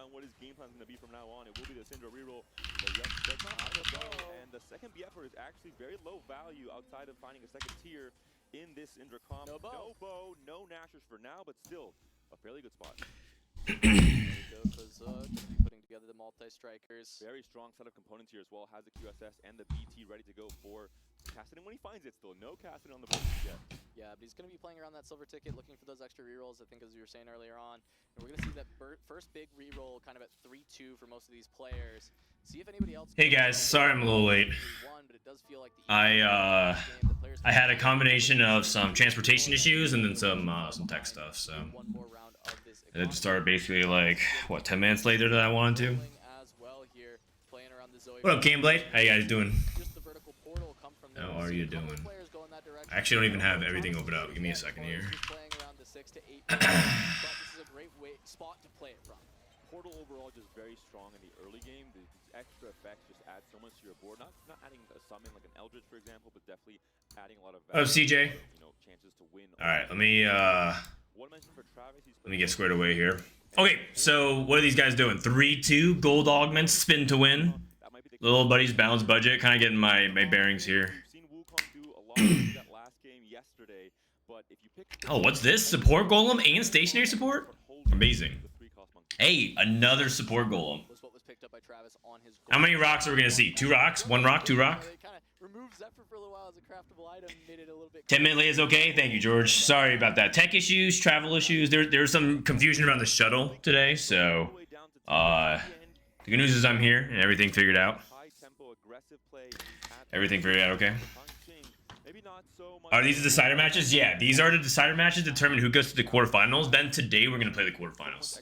around what his game plan is going to be from now on. It will be the Syndra reroll. But yes, does not have a bow, and the second BFer is actually very low value outside of finding a second tier in this Syndra comp. No bow, no Nashers for now, but still a fairly good spot. Putting together the multi-strikers. Very strong set of components here as well. Has the QSS and the BT ready to go for casting when he finds it still. No casting on the board yet. Yeah, but he's going to be playing around that silver ticket, looking for those extra rerolls, I think, as you were saying earlier on. And we're going to see that first big reroll kind of at 3-2 for most of these players. See if anybody else... Hey guys, sorry I'm a little late. I had a combination of some transportation issues and then some tech stuff, so it started basically like, what, 10 minutes later than I wanted to. What up, Gameblade? How you guys doing? How are you doing? I actually don't even have everything opened up. Give me a second here. Portal overall just very strong in the early game. These extra effects just add so much to your board. Not adding a summon like an Eldritch, for example, but definitely adding a lot of value, CJ. Chances to win. All right, let me get squared away here. Okay, so what are these guys doing? 3-2 gold augment, spin to win. Little buddy's balanced budget, kind of getting my bearings here. Oh, what's this? Support golem and stationary support? Amazing. Hey, another support golem. How many rocks are we gonna see? 2 rocks? 1 rock? 2 rock? 10-minute late is okay. Thank you, George. Sorry about that. Tech issues, travel issues. There's some confusion around the shuttle today, so the good news is I'm here and everything figured out. Everything figured out okay. Are these the decider matches? Yeah, these are the decider matches determine who goes to the quarterfinals. Then today we're gonna play the quarterfinals.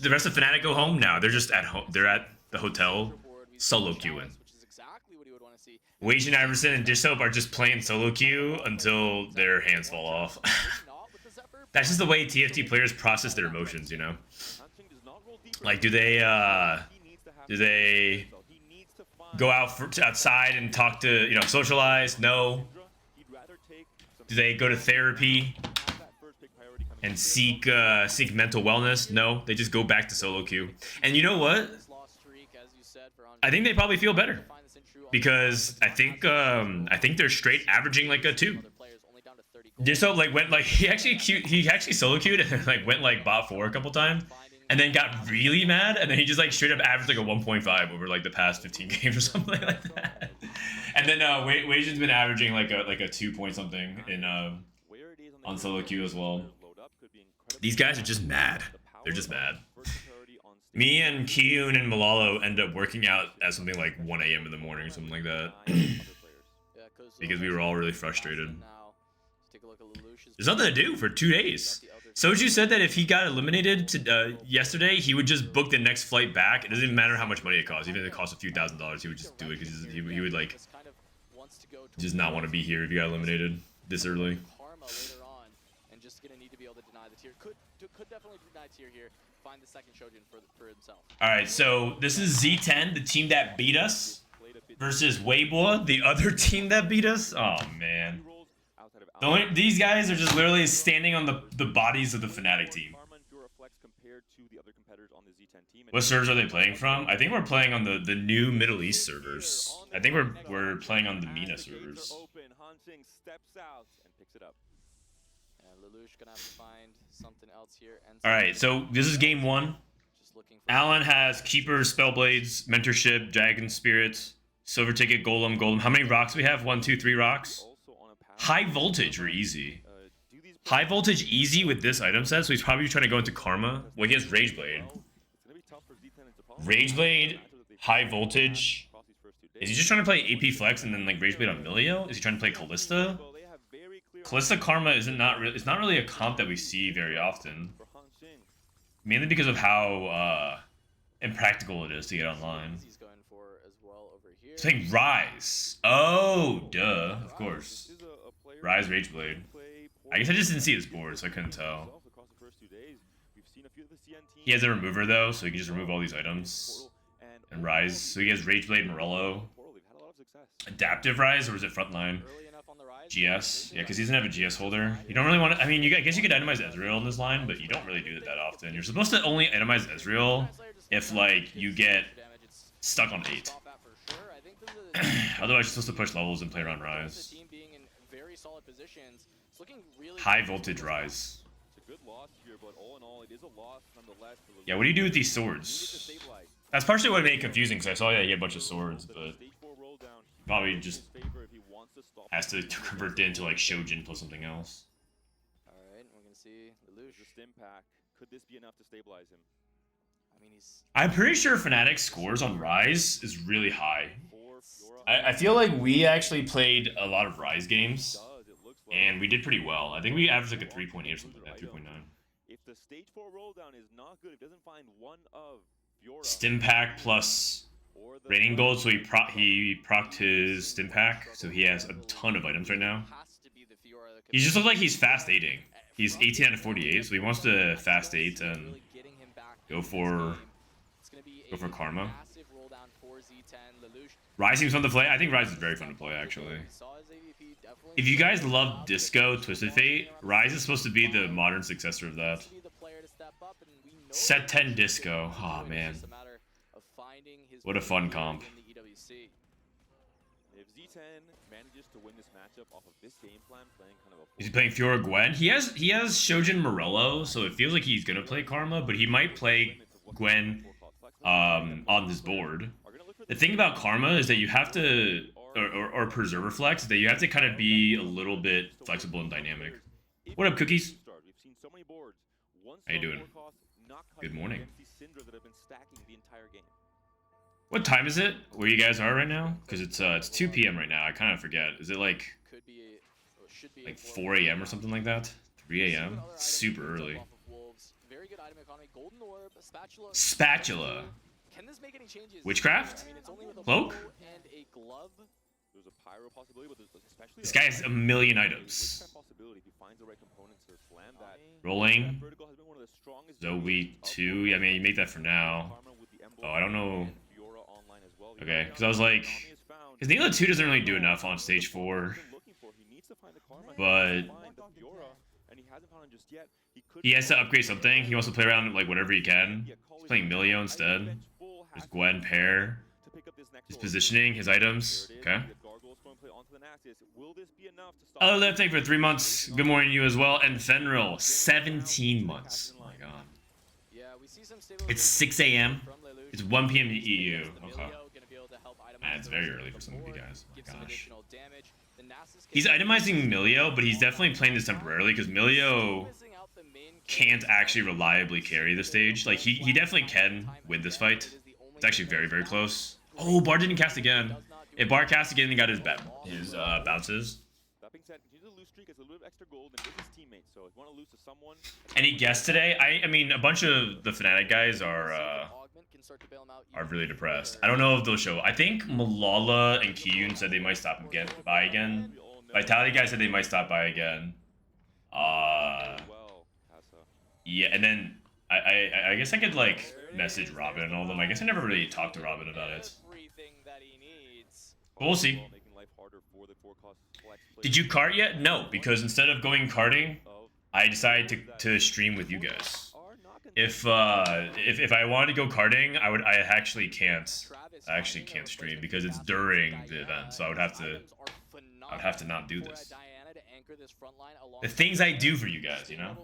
The rest of Fnatic go home now. They're just at home. They're at the hotel solo queuing. Wage and Iverson and Dish Soap are just playing solo queue until their hands fall off. That's just the way TFT players process their emotions, you know. Like, do they go outside and talk to, socialize? No. Do they go to therapy and seek mental wellness? No. They just go back to solo queue. And you know what? I think they probably feel better because I think they're straight averaging like a 2. Just so he actually solo queued and went bot 4 a couple times. And then got really mad, and then he just straight up averaged a 1.5 over the past 15 games or something like that. And then Wajan's been averaging a 2 point something in on solo queue as well. These guys are just mad. They're just mad. Me and Kiyun and Malalo end up working out at something like 1 a.m. in the morning or something like that. Because we were all really frustrated. There's nothing to do for 2 days. Soju said that if he got eliminated yesterday, he would just book the next flight back. It doesn't even matter how much money it costs. Even if it costs a few $1,000s, he would just do it because he would just not want to be here if he got eliminated this early. All right, so this is Z10, the team that beat us, versus Weibo, the other team that beat us. Oh man. These guys are just literally standing on the bodies of the Fnatic team. What servers are they playing from? I think we're playing on the new Middle East servers. I think we're playing on the MENA servers. Alright, so this is game 1. Alan has Keeper, Spellblades, Mentorship, Dragon Spirits, Silver Ticket, Golem. How many rocks do we have? 1, 2, 3 rocks? High voltage or easy? High voltage easy with this item set, so he's probably trying to go into Karma. Well, he has Rageblade. Rageblade, high voltage. Is he just trying to play AP Flex and then Rageblade on Milio? Is he trying to play Callista? Callista Karma it's not really a comp that we see very often. Mainly because of how impractical it is to get online. He's playing Rise. Oh, duh, of course. Rise Rageblade. I guess I just didn't see his board, so I couldn't tell. He has a remover though, so he can just remove all these items. And Rise. So he has Rageblade, Morello. lot of success. Adaptive Rise, or is it Frontline? Early enough on the rise. GS? Yeah, because he doesn't have a GS holder. You don't really want to... I mean, I guess you could itemize Ezreal in this line, but you don't really do it that often. You're supposed to only itemize Ezreal if, like, you get stuck on 8. Otherwise, you're supposed to push levels and play around Rise. High voltage Rise. Yeah, what do you do with these swords? That's partially what made it confusing, because I saw he had a bunch of swords, but probably just has to convert it into like Shojin plus something else. Alright, we're gonna see Lelouch. Stim pack. Could this be enough to stabilize him? I mean, I'm pretty sure Fnatic's scores on Rise is really high. I feel like we actually played a lot of Rise games, and we did pretty well. I think we averaged like a 3.8 or something like that, 3.9. If the stage 4 roll down is not good, if it doesn't find one of Stim pack plus Raining Gold, so he procced his Stim pack, so he has a ton of items right now. He just looks like he's fast 8ing. He's 18 out of 48, so he wants to fast 8 and go for Karma. Rise seems fun to play. I think Rise is very fun to play, actually. If you guys love Disco Twisted Fate, Rise is supposed to be the modern successor of that. Set 10 Disco. Oh, man. What a fun comp. Is he playing Fiora Gwen? He has Shojin Morello, so it feels like he's gonna play Karma, but he might play Gwen on this board. The thing about Karma is that you have to, or Preserver Flex, that you have to kind of be a little bit flexible and dynamic. What up, Cookies? How you doing? Good morning. What time is it where you guys are right now? Because it's 2 p.m. right now. I kind of forget. Is it like 4 a.m. or something like that? 3 a.m. Super early. Spatula. Witchcraft? Cloak? This guy has a million items. Rolling. Zoe 2. Yeah, I mean, you make that for now. Oh, I don't know. Okay, because I was like... Because Neela 2 doesn't really do enough on stage 4. But... he has to upgrade something. He wants to play around like whatever he can. He's playing Milio instead. There's Gwen, Pear. His positioning, his items. Okay. Other lifting for 3 months. Good morning to you as well. And Fenril, 17 months. Oh my god. It's 6 a.m. It's 1 p.m. EU. Okay. Man, it's very early for some of you guys. Oh my gosh. He's itemizing Milio, but he's definitely playing this temporarily because Milio can't actually reliably carry the stage. Like, he definitely can win this fight. It's actually very, very close. Oh, Bar didn't cast again. If Bar cast again, he got his bounces. Any guests today? I mean, a bunch of the Fnatic guys are really depressed. I don't know if they'll show. I think Malala and Kiyun said they might stop by again. Vitality guys said they might stop by again. Yeah, and then I guess I could like message Robin and all of them. I guess I never really talked to Robin about it. But we'll see. Did you cart yet? No, because instead of going karting, I decided to stream with you guys. If I wanted to go karting, I actually can't stream because it's during the event, so I would have to not do this. The things I do for you guys, you know.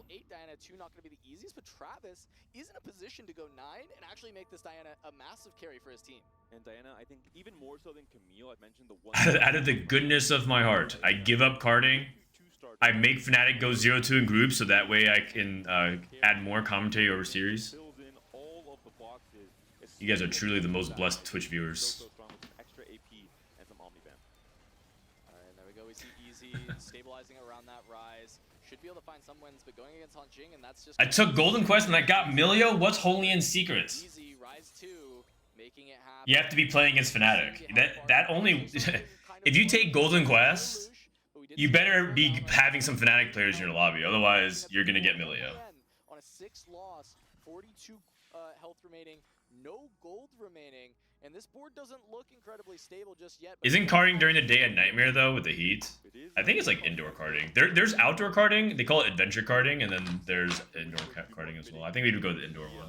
Not going to be the easiest, but Travis is in a position to go 9 and actually make this Diana a massive carry for his team. And Diana, I think even more so than Camille, I mentioned the one out of the goodness of my heart, I give up karting. I make Fnatic go 0-2 in groups so that way I can add more commentary over series. You guys are truly the most blessed Twitch viewers. Alright, there we go. We see Easy stabilizing around that rise. Should be able to find some wins, but going against Hanjing, and that's just... I took Golden Quest and I got Milio. What's Holy in Secret? Easy, rise 2, making it happen. You have to be playing against Fnatic. That only... If you take Golden Quest, you better be having some Fnatic players in your lobby. Otherwise, you're going to get Milio. On a 6 loss, 42 health remaining, no gold remaining, and this board doesn't look incredibly stable just yet. But Isn't carding during the day a nightmare though with the heat? I think it's like indoor carding. There's outdoor carding. They call it adventure carding, and then there's indoor carding as well. I think we would go to the indoor one.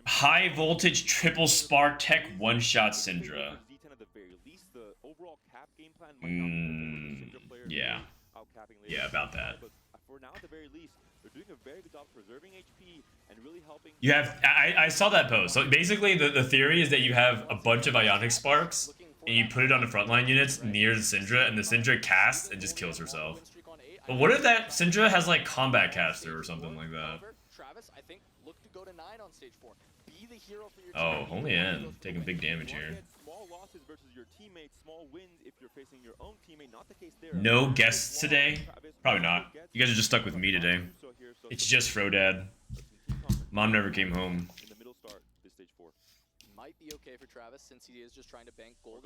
High voltage triple spark tech one shot Syndra. Yeah. Yeah, about that. For now, at the very least, they're doing a very good job preserving HP and really helping. You have, I saw that post. So basically, the theory is that you have a bunch of ionic sparks, and you put it on the frontline units near the Syndra, and the Syndra casts and just kills herself. But what if that Syndra has like combat caster or something like that? Travis, I think, look to go to 9 on stage 4. Be the hero for your Oh, only N taking big damage here. Small losses versus your teammates, small wins if you're facing your own teammate. Not the case there. No guests today? Probably not. You guys are just stuck with me today. It's just Frodad. Mom never came home. In the middle start, this stage 4. Might be okay for Travis since he is just trying to bank gold.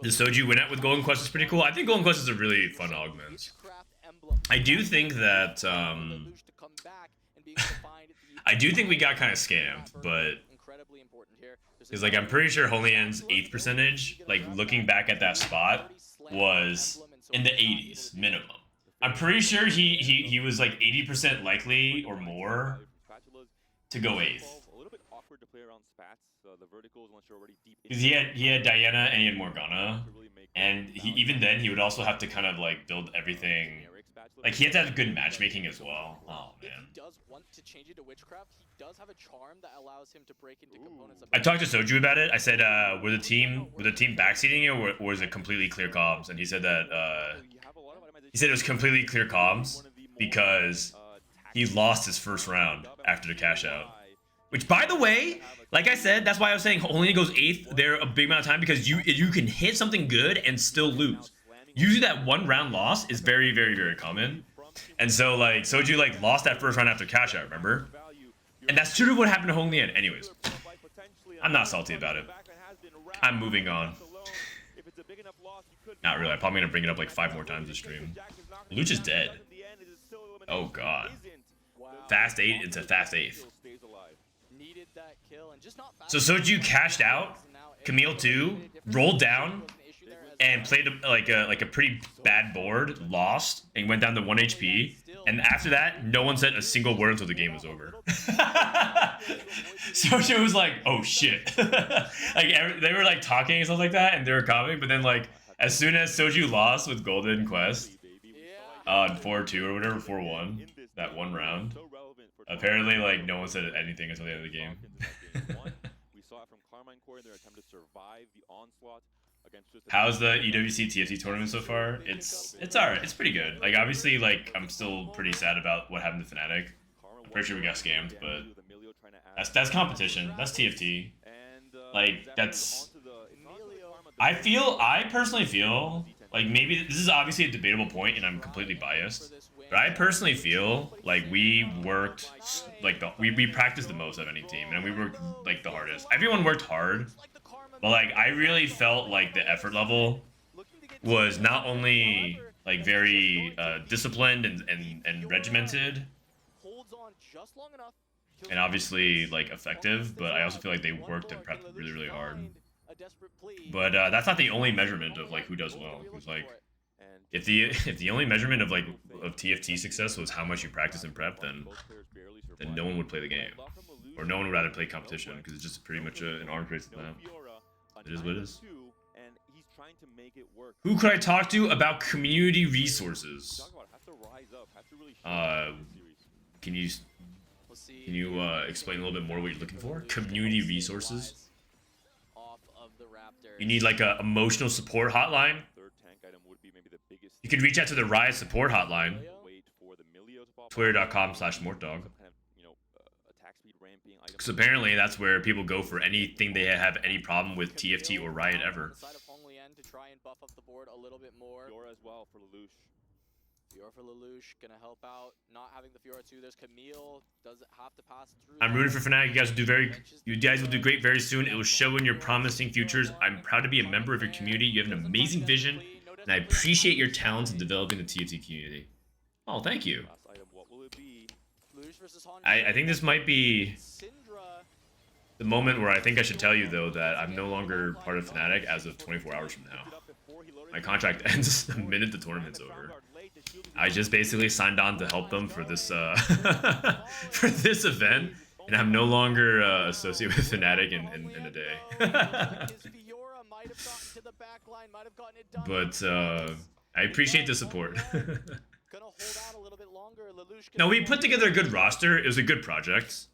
The Soju win out with Golden Quest is pretty cool. I think Golden Quest is a really fun augment. I do think that I do think we got kind of scammed, but because like I'm pretty sure Holy End's 8th percentage, like looking back at that spot, was in the 80s minimum. I'm pretty sure he was like 80% likely or more to go 8th. Because he had Diana and he had Morgana, and even then he would also have to kind of like build everything. Like he had to have good matchmaking as well. Oh man. If he does want to change it to witchcraft, he does have a charm that allows him to break into components of. I talked to Soju about it. I said, were the team backseating you, or was it completely clear comms? And he said that it was completely clear comms because he lost his first round after the cash out. Which, by the way, like I said, that's why I was saying only goes 8th there a big amount of time, because you can hit something good and still lose. Usually that one round loss is very, very, very common. And so like Soju like lost that first round after cash out, remember? And that's sort of what happened to Hong Lian. Anyways, I'm not salty about it. I'm moving on. Not really. I'm probably gonna bring it up like 5 more times this stream. Luch is dead. Oh god. Fast 8 into fast 8th. So Soju cashed out, Camille 2, rolled down, and played like a pretty bad board, lost, and went down to 1 HP. And after that, no one said a single word until the game was over. Soju was like, "Oh shit!" Like they were like talking and stuff like that, and they were commenting. But then like as soon as Soju lost with Golden Quest, 4-2 or whatever, 4-1, that one round, apparently like no one said anything until the end of the game. How's the EWC TFT tournament so far? It's alright. It's pretty good. Like obviously, like I'm still pretty sad about what happened to Fnatic. I'm pretty sure we got scammed, but that's competition. That's TFT. Like that's. I personally feel like maybe this is obviously a debatable point, and I'm completely biased. But I personally feel like we worked like we practiced the most of any team, and we worked like the hardest. Everyone worked hard. But like I really felt like the effort level was not only like very disciplined and regimented, and obviously like effective, but I also feel like they worked and prepped really, really hard. But that's not the only measurement of like who does well. Because like if the only measurement of like of TFT success was how much you practice and prep, then no one would play the game, or no one would rather play competition, because it's just pretty much an arms race to that. It is what it is. Who could I talk to about community resources? Can you explain a little bit more what you're looking for? Community resources. You need like a emotional support hotline. You can reach out to the Riot support hotline. Twitter.com/mortdog. Because apparently that's where people go for anything they have any problem with TFT or Riot ever. Gonna help out. Not having the Fiora 2. There's Camille. Doesn't have to pass through. I'm rooting for Fnatic. You guys will do great very soon. It will show in your promising futures. I'm proud to be a member of your community. You have an amazing vision, and I appreciate your talents in developing the TFT community. Oh, thank you. Lelouch versus Han. I think this might be Syndra. the moment where I think I should tell you, though, that I'm no longer part of Fnatic as of 24 hours from now. My contract ends the minute the tournament's over. I just basically signed on to help them for this for this event, and I'm no longer associated with Fnatic in a day. But I appreciate the support. No, we put together a good roster. It was a good project.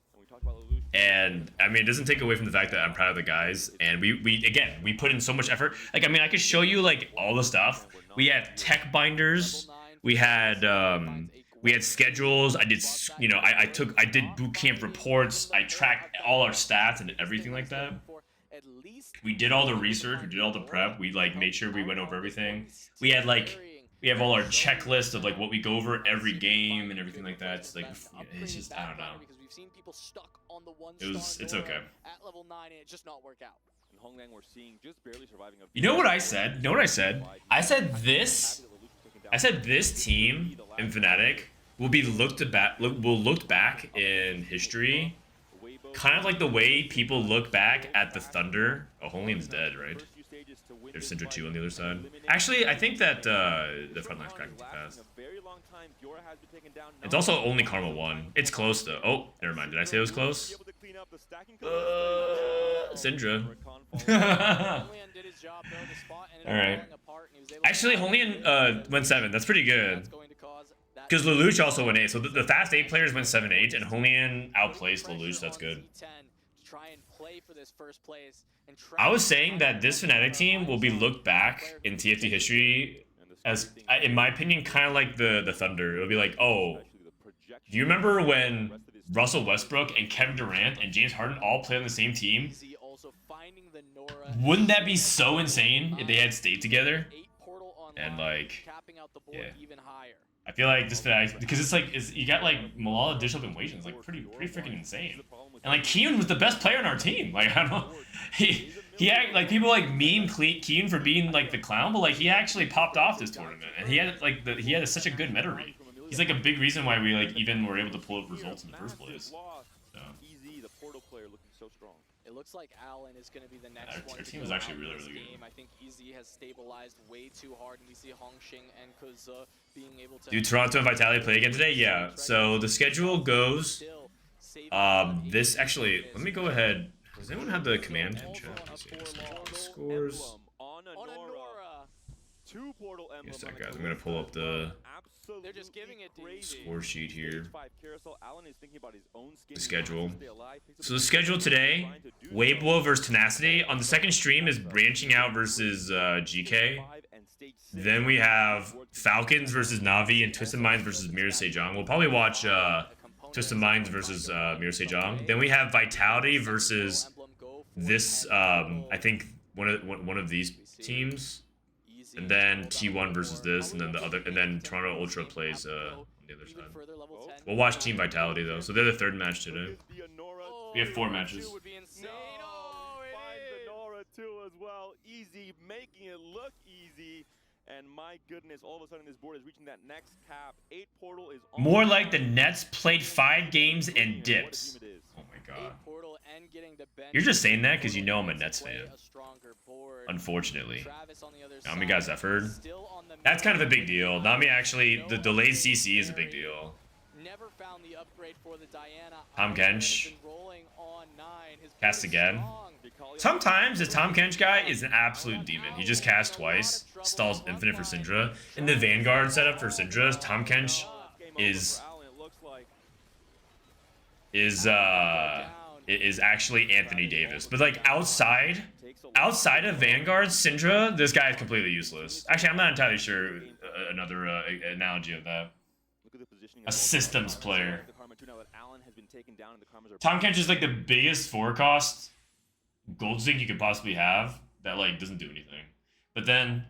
And I mean, it doesn't take away from the fact that I'm proud of the guys. And we put in so much effort. Like, I mean, I could show you like all the stuff. We had tech binders. We had schedules. I did, you know, I did boot camp reports. I tracked all our stats and everything like that. We did all the research. We did all the prep. We like made sure we went over everything. We have all our checklist of like what we go over every game and everything like that. It's like, it's just, I don't know. It's okay. At level 9 and it just not work out. You know what I said? You know what I said? I said this team in Fnatic will be looked back in history, kind of like the way people look back at the Thunder. Oh, Holian's dead, right? There's Syndra 2 on the other side. Actually, I think that the front line's cracking too fast. It's also only Karma 1. It's close though. Oh, never mind. Did I say it was close? Syndra. Alright. Actually, Holian went 7. That's pretty good. Because Lelouch also went 8. So the fast 8 players went 7-8, and Holian outplaced Lelouch. That's good. I was saying that this Fnatic team will be looked back in TFT history as, in my opinion, kind of like the Thunder. It'll be like, oh, do you remember when Russell Westbrook and Kevin Durant and James Harden all played on the same team? Wouldn't that be so insane if they had stayed together? And like, yeah. I feel like this Fnatic, because it's like, you got like Malala, Bishop, and Wations, like pretty freaking insane. And like Keane was the best player on our team. Like, I don't know, he like, people like meme Keane for being like the clown, but like he actually popped off this tournament, and he had like he had such a good meta read. He's like a big reason why we like even were able to pull up results in the first place. So. It looks like Allen is going to be the next one. Our team is actually really good. I think EZ has stabilized way too hard, and we see Hongxing and Kuza being able to. Do Toronto and Vitality play again today? Yeah. So the schedule goes. This actually. Let me go ahead. Does anyone have the command in chat? Scores. Yes, that guys. I'm gonna pull up the. They're just giving it to score sheet here. The schedule. So the schedule today, Weibo versus Tenacity. On the second stream is Branching Out versus Geekay. Then we have Falcons versus Navi and Twisted Minds versus Mirror Sejong. We'll probably watch Twisted Minds versus Mirror Sejong. Then we have Vitality versus this, I think one of these teams. And then T1 versus this, and then the other, and then Toronto Ultra plays on the other side. We'll watch Team Vitality though, so they're the third match today. We have 4 matches. As well. Easy, making it look easy. And my goodness, all of a sudden this board is reaching that next cap. 8 portal is on. More like the Nets played 5 games and dips. Oh my god. You're just saying that because you know I'm a Nets fan. Unfortunately. Nami got Zephyr. That's kind of a big deal. Nami actually, the delayed CC is a big deal. Tom Kench. Cast again. Sometimes the Tom Kench guy is an absolute demon. He just casts twice, stalls infinite for Syndra. In the Vanguard setup for Syndra, Tom Kench is actually Anthony Davis. But like outside of Vanguard, Syndra, this guy is completely useless. Actually, I'm not entirely sure another analogy of that. A systems player. Tom Kench is like the biggest forecast gold zinc you could possibly have that like doesn't do anything. But then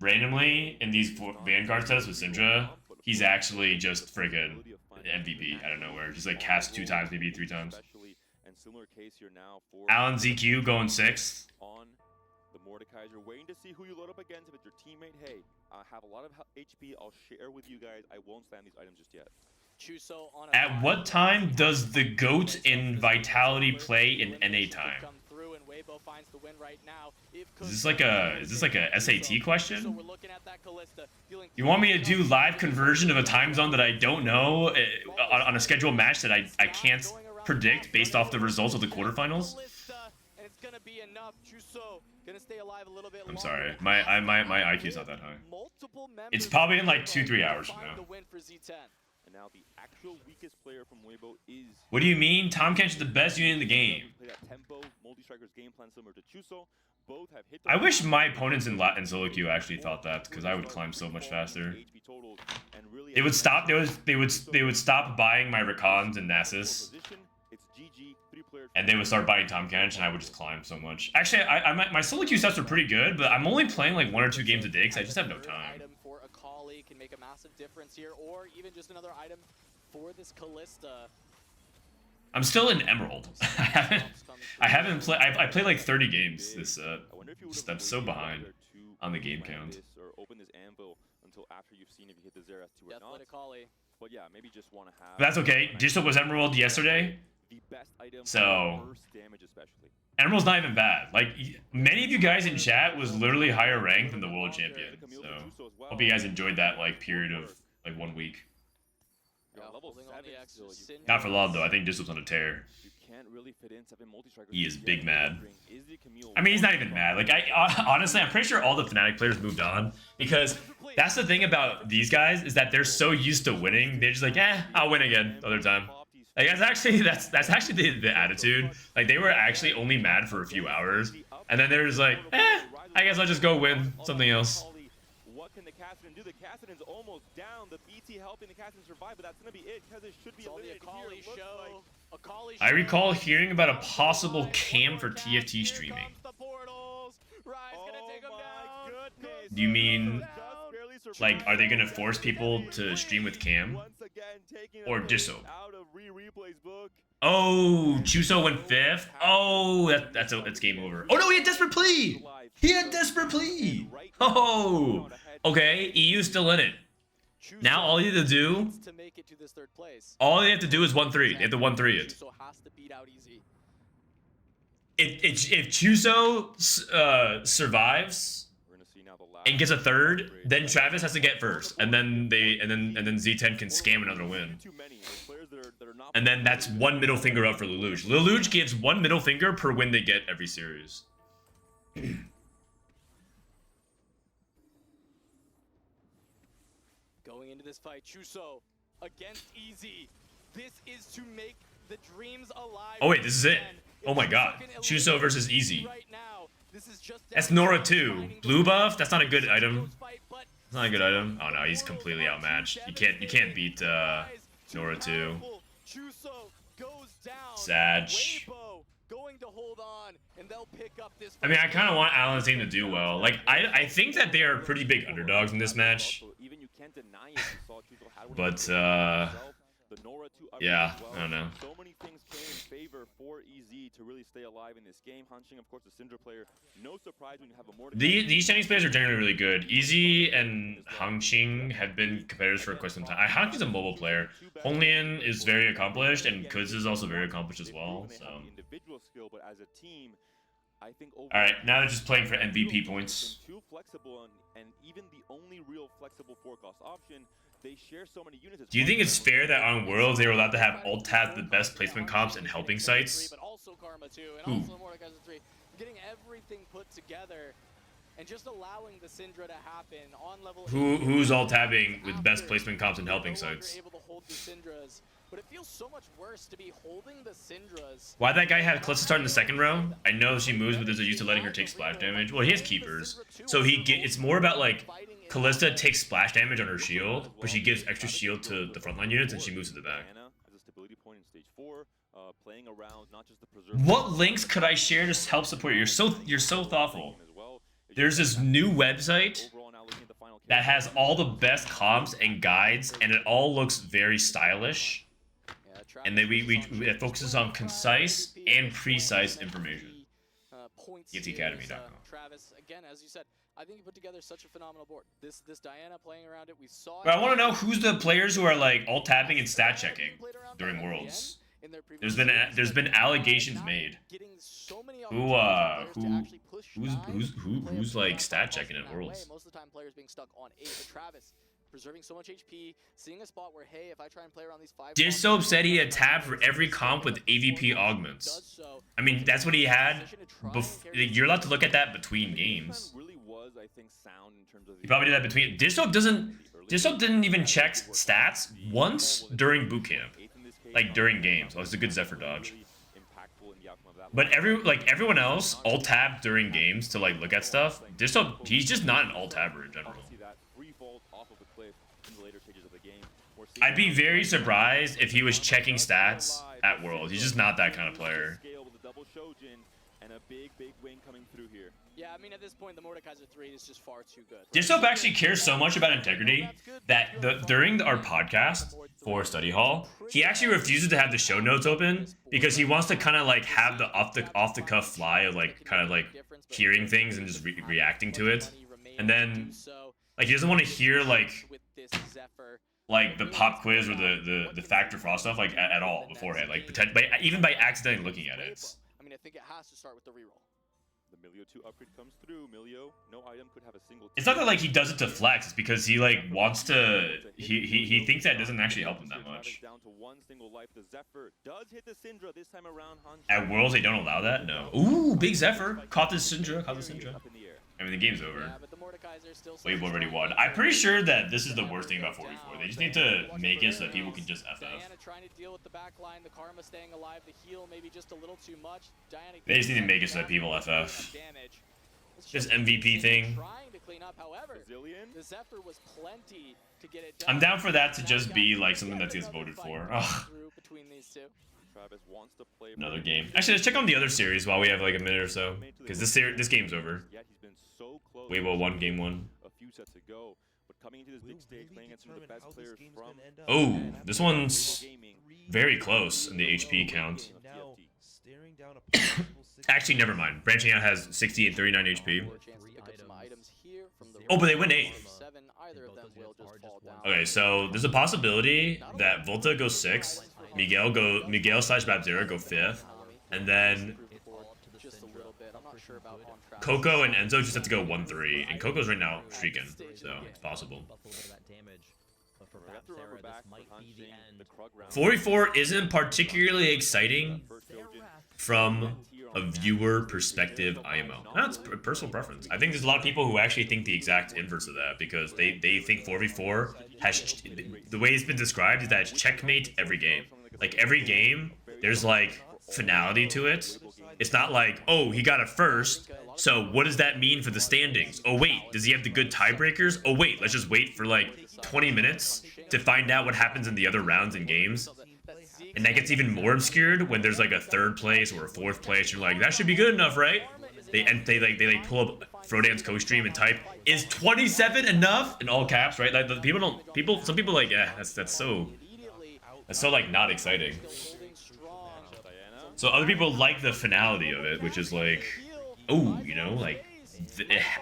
randomly in these Vanguard sets with Syndra, he's actually just freaking MVP out of nowhere. Just like cast 2 times, maybe 3 times. Alan ZQ going 6th. On the Mordekaiser, waiting to see who you load up against. If it's your teammate, hey, I have a lot of HP. I'll share with you guys. I won't spam these items just yet. Chuso on a At what time does the GOAT in Vitality play in NA time? come through, and Weibo finds the win right now. Is this like a SAT So question? we're looking at that Callista dealing You want me to do live conversion of a time zone that I don't know on a scheduled match that I can't predict based off the results of the quarterfinals? And it's gonna be enough. Chuso gonna stay alive a little bit I'm longer. sorry, my IQ's not that high. Multiple It's members probably in of like Weibo 2-3 hours from find now. the win for Z10. And now the actual weakest player from Weibo is. What do you mean? Tom Kench is the best unit in the game. Play that tempo, multi-strikers game plan similar to Chuso. Both have hit. I wish my opponents in solo queue actually thought that, because I would climb so much faster. They would stop. They would stop buying my Rakons and Nasus, and they would start buying Tom Kench, and I would just climb so much. Actually, my solo queue sets are pretty good, but I'm only playing like 1 or 2 games a day because I just have no time. Item for a Akali can make a massive difference here, or even just another item for this Callista. I'm still in Emerald. I haven't played. I played like 30 games this set. I'm so behind on the game count. Or open this anvil until after you've seen if you hit the Xerath 2 or not. Akali. But yeah, maybe just want to have. That's okay. Digital was Emerald yesterday, The best item so burst damage especially. Emerald's not even bad. Like many of you guys in chat was literally higher ranked than the world champion. So hope you guys enjoyed that like period of like 1 week. Not for love though. I think Digital's on a tear. He is big mad. I mean, he's not even mad. Like honestly, I'm pretty sure all the Fnatic players moved on, because that's the thing about these guys is that they're so used to winning. They're just like, I'll win again the other time. Like that's actually the attitude. Like they were actually only mad for a few hours, and then they're just like, I guess I'll just go win something else. What can the Cassidy do? The Cassidy's almost down. The BT helping the Cassidy survive, but that's gonna be it, because it should be eliminated here. I recall hearing about a possible cam for TFT streaming. Do you mean, like, are they gonna force people to stream with cam? Or Disso? Oh, Chuso went 5th? Oh, that's game over. Oh no, he had Desperate Plea! He had Desperate Plea! Oh! Okay, EU's still in it. Now all you have to do, all they have to do is 1-3. They have to 1-3 it. If Chuso survives and gets a 3rd, then Travis has to get 1st, and then Z10 can scam another win. And then that's 1 middle finger up for Lelouch. Lelouch gives 1 middle finger per win they get every series. Going into this fight, Chuso against Easy. This is to make the dreams alive. Oh wait, this is it. Oh my god. Chuso versus Easy. That's Nora 2. Blue buff? That's not a good item. That's not a good item. Oh no, he's completely outmatched. You can't beat Nora 2. Sag. I mean, I kind of want Alan's team to do well. Like, I think that they are pretty big underdogs in this match. But, yeah, I don't know. So many things came in favor for EZ to really stay alive in this game. Hunching, of course, the Syndra player. No surprise when you have a more. These Chinese players are generally really good. Easy and Hangqing have been competitors for quite some time. Hangqing's a mobile player. Honglian is very accomplished, and Kuz is also very accomplished as well. So. Alright, now they're just playing for MVP points. Too flexible and even the only real flexible forecast option. They share so many units. Do you think it's fair that on Worlds they were allowed to have alt tab the best placement comps and helping sites? Who? Getting everything put together and just allowing the Syndra to happen on level. Who's alt tabbing with best placement comps and helping sites? But it feels so much worse to be holding the Syndras. Why that guy had Calista start in the 2nd row? I know she moves, but there's a use to letting her take splash damage. Well, he has keepers, so it's more about like Calista takes splash damage on her shield, but she gives extra shield to the frontline units and she moves to the back. What links could I share to help support you? You're so thoughtful. There's this new website that has all the best comps and guides, and it all looks very stylish. And then it focuses on concise and precise information. points. EFTacademy.com. Travis, again, as you said, I think you put together such a phenomenal board. This Diana playing around it, we saw. But I want to know who's the players who are like alt tabbing and stat checking during Worlds. There's been allegations made. Who's like stat checking at Worlds? Most of the time, players being stuck on 8. But Travis preserving so much HP, seeing a spot where, hey, if I try and play around these 5. Dissoap said he had tab for every comp with AVP augments. I mean, that's what he had. You're allowed to look at that between games. He probably did that between. Dissoap didn't even check stats once during boot camp, like during games. Oh, it's a good Zephyr dodge. But everyone else alt tab during games to like look at stuff. Dissoap, he's just not an alt tabber in general. I'd be very surprised if he was checking stats at Worlds. He's just not that kind of player. Yeah, I mean, at this point, the Mordekaiser 3 is just far too good. Dissoap actually cares so much about integrity that during our podcast for Study Hall, he actually refuses to have the show notes open because he wants to kind of like have the off the cuff fly of like kind of like hearing things and just reacting to it, and then like he doesn't want to hear like the pop quiz or the Factor Frost stuff like at all beforehand, like even by accidentally looking at it. I mean, I think it has to start with the reroll. The Milio 2 upgrade comes through. Milio, no item could have a single. It's not that like he does it to flex. It's because he like wants to. He thinks that doesn't actually help him that much. Down to one single life. The Zephyr does hit the Syndra this time around. At Worlds, they don't allow that. No. Ooh, big Zephyr caught the Syndra. Caught the Syndra. I mean, the game's over. Weibo already won. I'm pretty sure that this is the worst thing about 4v4. They just need to make it so that people can just FF. Trying to deal with the back line, the Karma staying alive, the heal maybe just a little too much. They just need to make it so that people FF. This MVP thing. I'm down for that to just be like something that gets voted for. Ugh. Another game. Actually, let's check on the other series while we have like a minute or so, because this game's over. Weibo won game 1. Oh, this one's very close in the HP count. Actually, never mind. Branching Out has 68, 39 HP. Oh, but they win 8th. Okay, so there's a possibility that Volta goes 6th, Miguel slash Babzera go 5th, and then Coco and Enzo just have to go 1-3, and Coco's right now streaking, so it's possible. 44 isn't particularly exciting from a viewer perspective IMO. That's personal preference. I think there's a lot of people who actually think the exact inverse of that, because they think 4v4 has, the way it's been described is that it's checkmate every game. Like every game, there's like finality to it. It's not like, oh, he got it first, so what does that mean for the standings? Oh wait, does he have the good tiebreakers? Oh wait, let's just wait for like 20 minutes to find out what happens in the other rounds and games. And that gets even more obscured when there's like a 3rd place or a 4th place. You're like, that should be good enough, right? They pull up Frodan's Costream and type, is 27 enough? In all caps, right? Like some people like, yeah, that's so like not exciting. So other people like the finality of it, which is like, oh, you know, like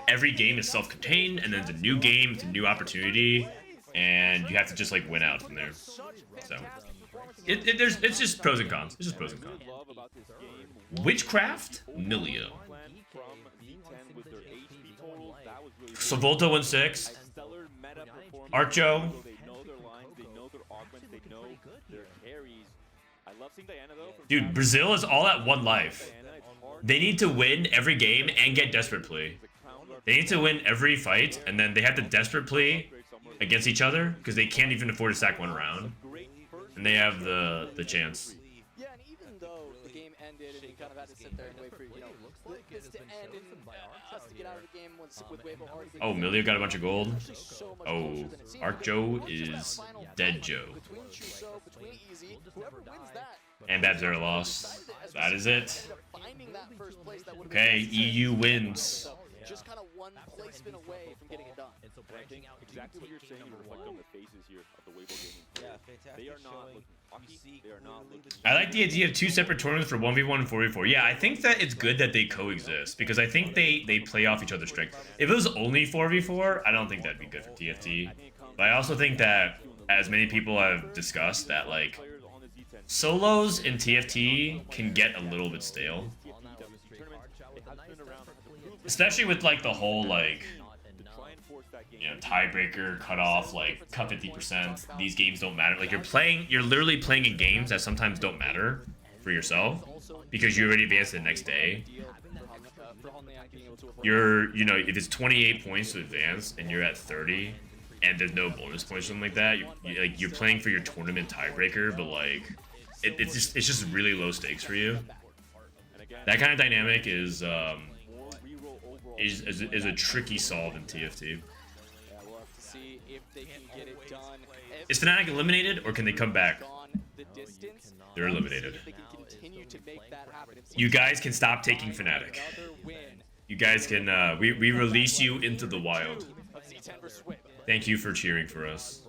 every game is self-contained, and then it's a new game, it's a new opportunity, and you have to just like win out from there. So it's just pros and cons. It's just pros and cons. Witchcraft, Milio. So Volta won 6. Archo. Dude, Brazil is all at 1 life. They need to win every game and get Desperate Plea. They need to win every fight, and then they have to Desperate Plea against each other, because they can't even afford to stack 1 round. And they have the chance. Yeah, and even though the game ended and you kind of had to sit there and wait for, you know, this to end and us to get out of the game with Weibo already. Oh, Milio got a bunch of gold. Oh, Archo is dead Joe. And Babzera lost. That is it. Okay, EU wins. Just kind of one placement away from getting it done. Exactly what you're saying, you reflect on the faces here of the Weibo gaming. They are not looking lucky. They are not looking. I like the idea of 2 separate tournaments for 1v1 and 4v4. Yeah, I think that it's good that they coexist because I think they play off each other's strength. If it was only 4v4, I don't think that'd be good for TFT. But I also think that, as many people have discussed, that like solos in TFT can get a little bit stale. Especially with like the whole like, you know, tiebreaker, cutoff, like cut 50%. These games don't matter. Like you're literally playing in games that sometimes don't matter for yourself because you already advanced the next day. You know, if it's 28 points to advance and you're at 30 and there's no bonus points or something like that, you're playing for your tournament tiebreaker, but like it's just really low stakes for you. That kind of dynamic is a tricky solve in TFT. Is Fnatic eliminated, or can they come back? They're eliminated. You guys can stop taking Fnatic. You guys can, we release you into the wild. Thank you for cheering for us.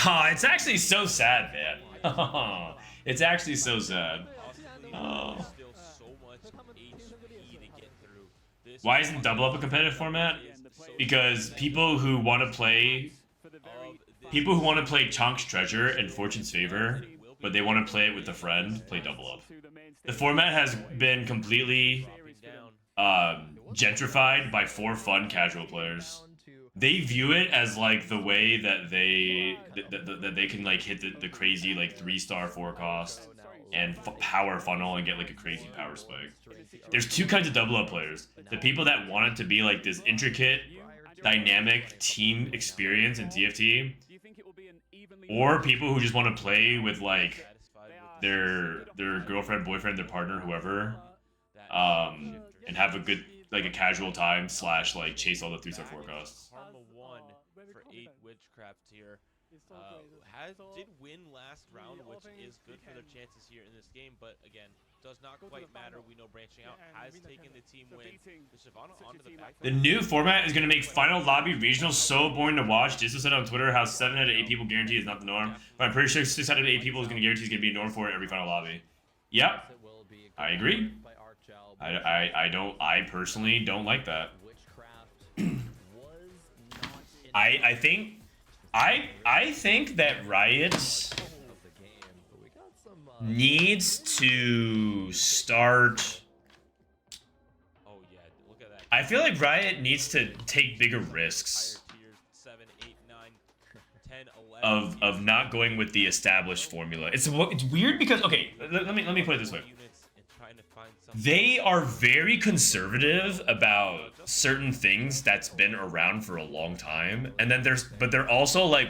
Oh, it's actually so sad, man. Oh, it's actually so sad. Oh. Why isn't Double Up a competitive format? Because people who want to play Chunk's Treasure and Fortune's Favor, but they want to play it with a friend, play Double Up. The format has been completely gentrified by 4 fun casual players. They view it as like the way that they can like hit the crazy like 3-star 4 cost and power funnel and get like a crazy power spike. There's 2 kinds of Double Up players. The people that want it to be like this intricate, dynamic team experience in TFT, or people who just want to play with like their girlfriend, boyfriend, their partner, whoever, and have a good like a casual time / like chase all the 3-star 4 costs. Karma 1 for 8 Witchcraft here. Did win last round, which is good for their chances here in this game, but again, does not quite matter. We know branching out has taken the team win. Onto the back. The new format is going to make final lobby regionals so boring to watch. Disco said on Twitter how 7 out of 8 people guarantee is not the norm, but I'm pretty sure 6 out of 8 people is going to guarantee is going to be a norm for every final lobby. Yep, I agree. I personally don't like that. I think that Riot needs to start. Oh yeah, look at that. I feel like Riot needs to take bigger risks of not going with the established formula. It's weird because okay, let me put it this way. They are very conservative about certain things that's been around for a long time, and then they're also like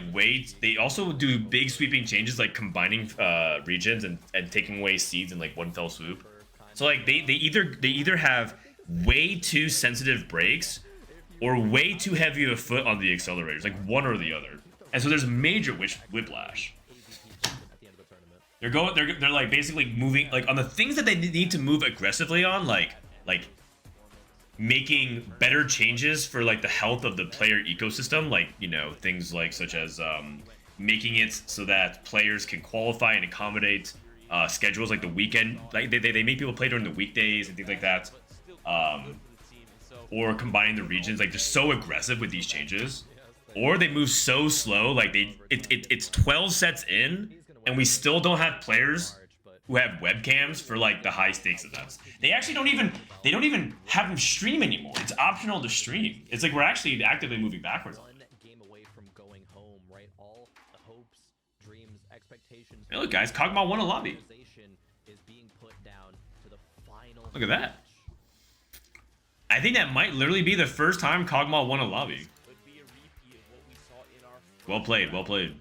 they also do big sweeping changes like combining regions and taking away seeds in like one fell swoop. So like they either have way too sensitive brakes or way too heavy of a foot on the accelerators, like one or the other. And so there's major whiplash. They're like basically moving like on the things that they need to move aggressively on, like making better changes for like the health of the player ecosystem, like, you know, things like such as making it so that players can qualify and accommodate schedules like the weekend, like they make people play during the weekdays and things like that, or combining the regions. Like they're so aggressive with these changes, or they move so slow, like it's 12 sets in and we still don't have players who have webcams for like the high stakes events. They actually don't even have them stream anymore. It's optional to stream. It's like we're actually actively moving backwards. Hey, look guys, Kog'Maw won a lobby. Look at that. I think that might literally be the first time Kog'Maw won a lobby. Well played, well played.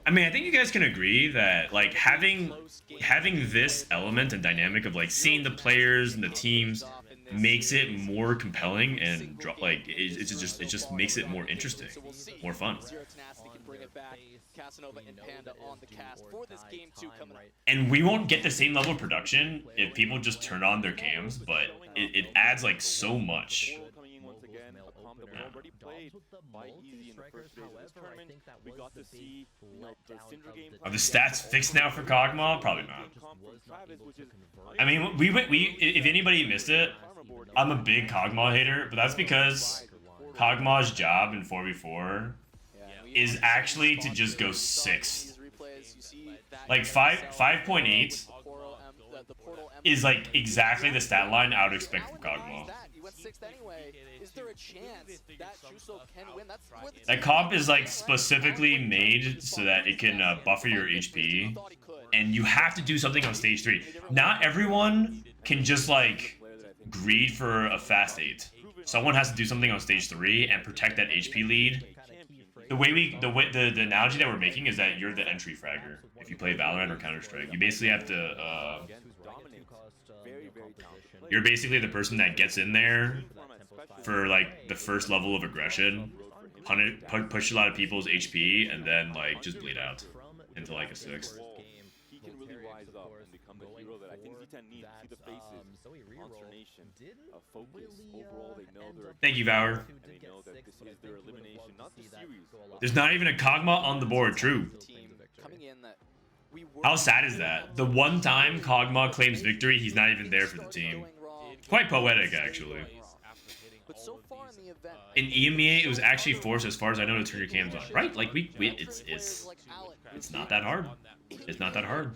I mean, I think you guys can agree that like having this element and dynamic of like seeing the players and the teams makes it more compelling and like it just makes it more interesting, more fun. And we won't get the same level of production if people just turn on their cams, but it adds like so much. that was already played by Easy in the first days of this tournament. We got to see, you know, the Syndra game. Are the stats fixed now for Kog'Maw? Probably not. I mean, if anybody missed it, I'm a big Kog'Maw hater, but that's because Kog'Maw's job in 4v4 is actually to just go 6. Like 5.8 is like exactly the stat line I would expect from Kog'Maw. That comp is like specifically made so that it can buffer your HP, and you have to do something on stage 3. Not everyone can just like greed for a fast 8. Someone has to do something on stage 3 and protect that HP lead. The analogy that we're making is that you're the entry fragger. If you play Valorant or Counter-Strike, you basically have to you're basically the person that gets in there for like the first level of aggression, push a lot of people's HP, and then like just bleed out into like a 6th. He can really rise up and become the hero that I think Z10 needs. See the faces, consternation, focus. Overall, they know they're. Thank you, Vower. And they know that this is their elimination, not the series. There's not even a Kog'Maw on the board. True. How sad is that? The one time Kog'Maw claims victory, he's not even there for the team. Quite poetic, actually. In EMEA, it was actually forced, as far as I know, to turn your cams on. Right? Like it's not that hard. It's not that hard.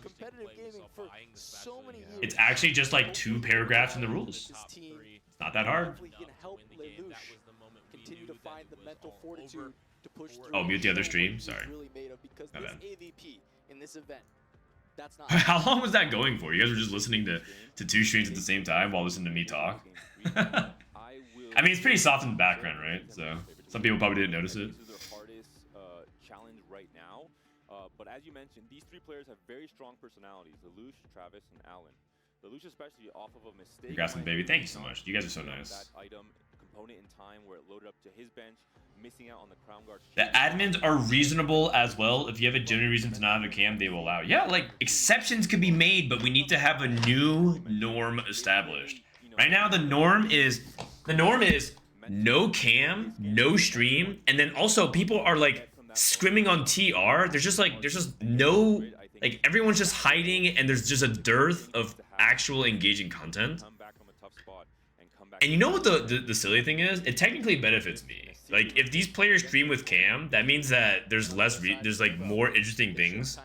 It's actually just like 2 paragraphs in the rules. It's not that hard. Oh, mute the other stream. Sorry. My bad. How long was that going for? You guys were just listening to 2 streams at the same time while listening to me talk? I mean, it's pretty soft in the background, right? So some people probably didn't notice it. This is their hardest challenge right now. But as you mentioned, these 3 players have very strong personalities: Lelouch, Travis, and Allen. Lelouch especially off of a mistake. Congrats, baby. Thank you so much. You guys are so nice. That item component in time where it loaded up to his bench, missing out on the Crown Guard. The admins are reasonable as well. If you have a genuine reason to not have a cam, they will allow. Yeah, like exceptions could be made, but we need to have a new norm established. Right now, the norm is no cam, no stream, and then also people are like scrimming on TR. There's just no, like everyone's just hiding, and there's just a dearth of actual engaging content. And you know what the silly thing is? It technically benefits me. Like if these players stream with cam, that means that there's there's like more interesting things.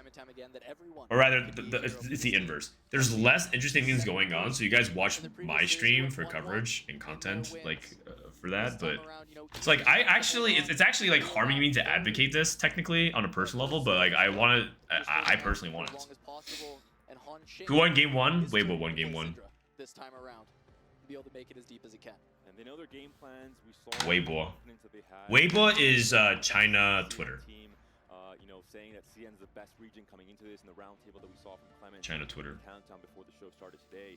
Or rather, it's the inverse. There's less interesting things going on, so you guys watch my stream for coverage and content, like for that. But it's like it's actually like harming me to advocate this technically on a personal level, but like I personally want it. Who won game 1? Weibo won game 1. This time around, be able to make it as deep as it can. And they know their game plans. We saw Weibo. Weibo is China Twitter. You know, saying that CN is the best region coming into this in the round table that we saw from Clement. China Twitter. Countdown before the show started today.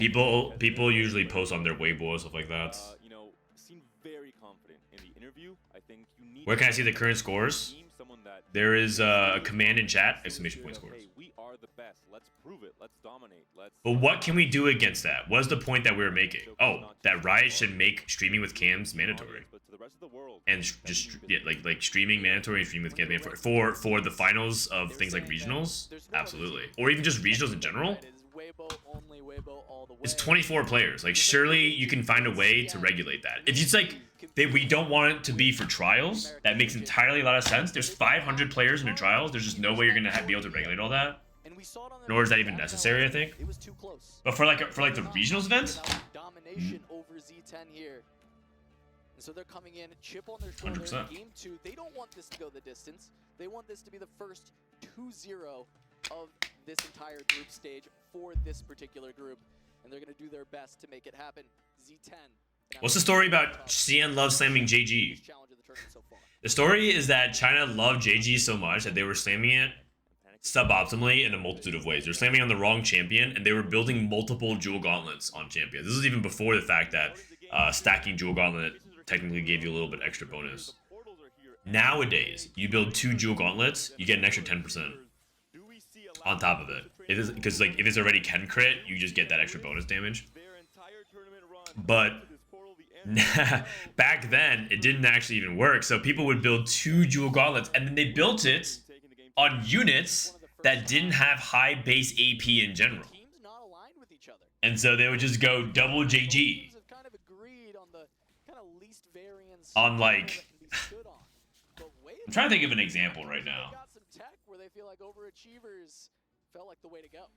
Overall, people usually post on their Weibo and stuff like that. You know, seemed very confident in the interview. I think you need. Where can I see the current scores? There is a command in chat, exclamation point scores. We are the best. Let's prove it. Let's dominate. But what can we do against that? What is the point that we were making? Oh, that Riot should make streaming with cams mandatory. And just like streaming mandatory and streaming with cams mandatory for the finals of things like regionals? Absolutely. Or even just regionals in general? It's 24 players. Like surely you can find a way to regulate that. If it's like we don't want it to be for trials, that makes entirely a lot of sense. There's 500 players in the trials. There's just no way you're gonna be able to regulate all that. Nor is that even necessary, I think. But for like the regionals events, domination over Z10 here. And so they're coming in, chip on their shoulder. 100%. Game 2, they don't want this to go the distance. They want this to be the first 2-0 of this entire group stage for this particular group, and they're going to do their best to make it happen. Z10. What's the story about CN love slamming JG? The story is that China loved JG so much that they were slamming it suboptimally in a multitude of ways. They're slamming on the wrong champion, and they were building multiple Jewel Gauntlets on champions. This is even before the fact that stacking Jewel Gauntlet technically gave you a little bit extra bonus. Nowadays, you build 2 Jewel Gauntlets, you get an extra 10% on top of it. Because like if it's already Ken crit, you just get that extra bonus damage. But Back then, it didn't actually even work. So people would build 2 jewel gauntlets, and then they built it on units that didn't have high base AP in general. And so they would just go double JG on like. I'm trying to think of an example right now.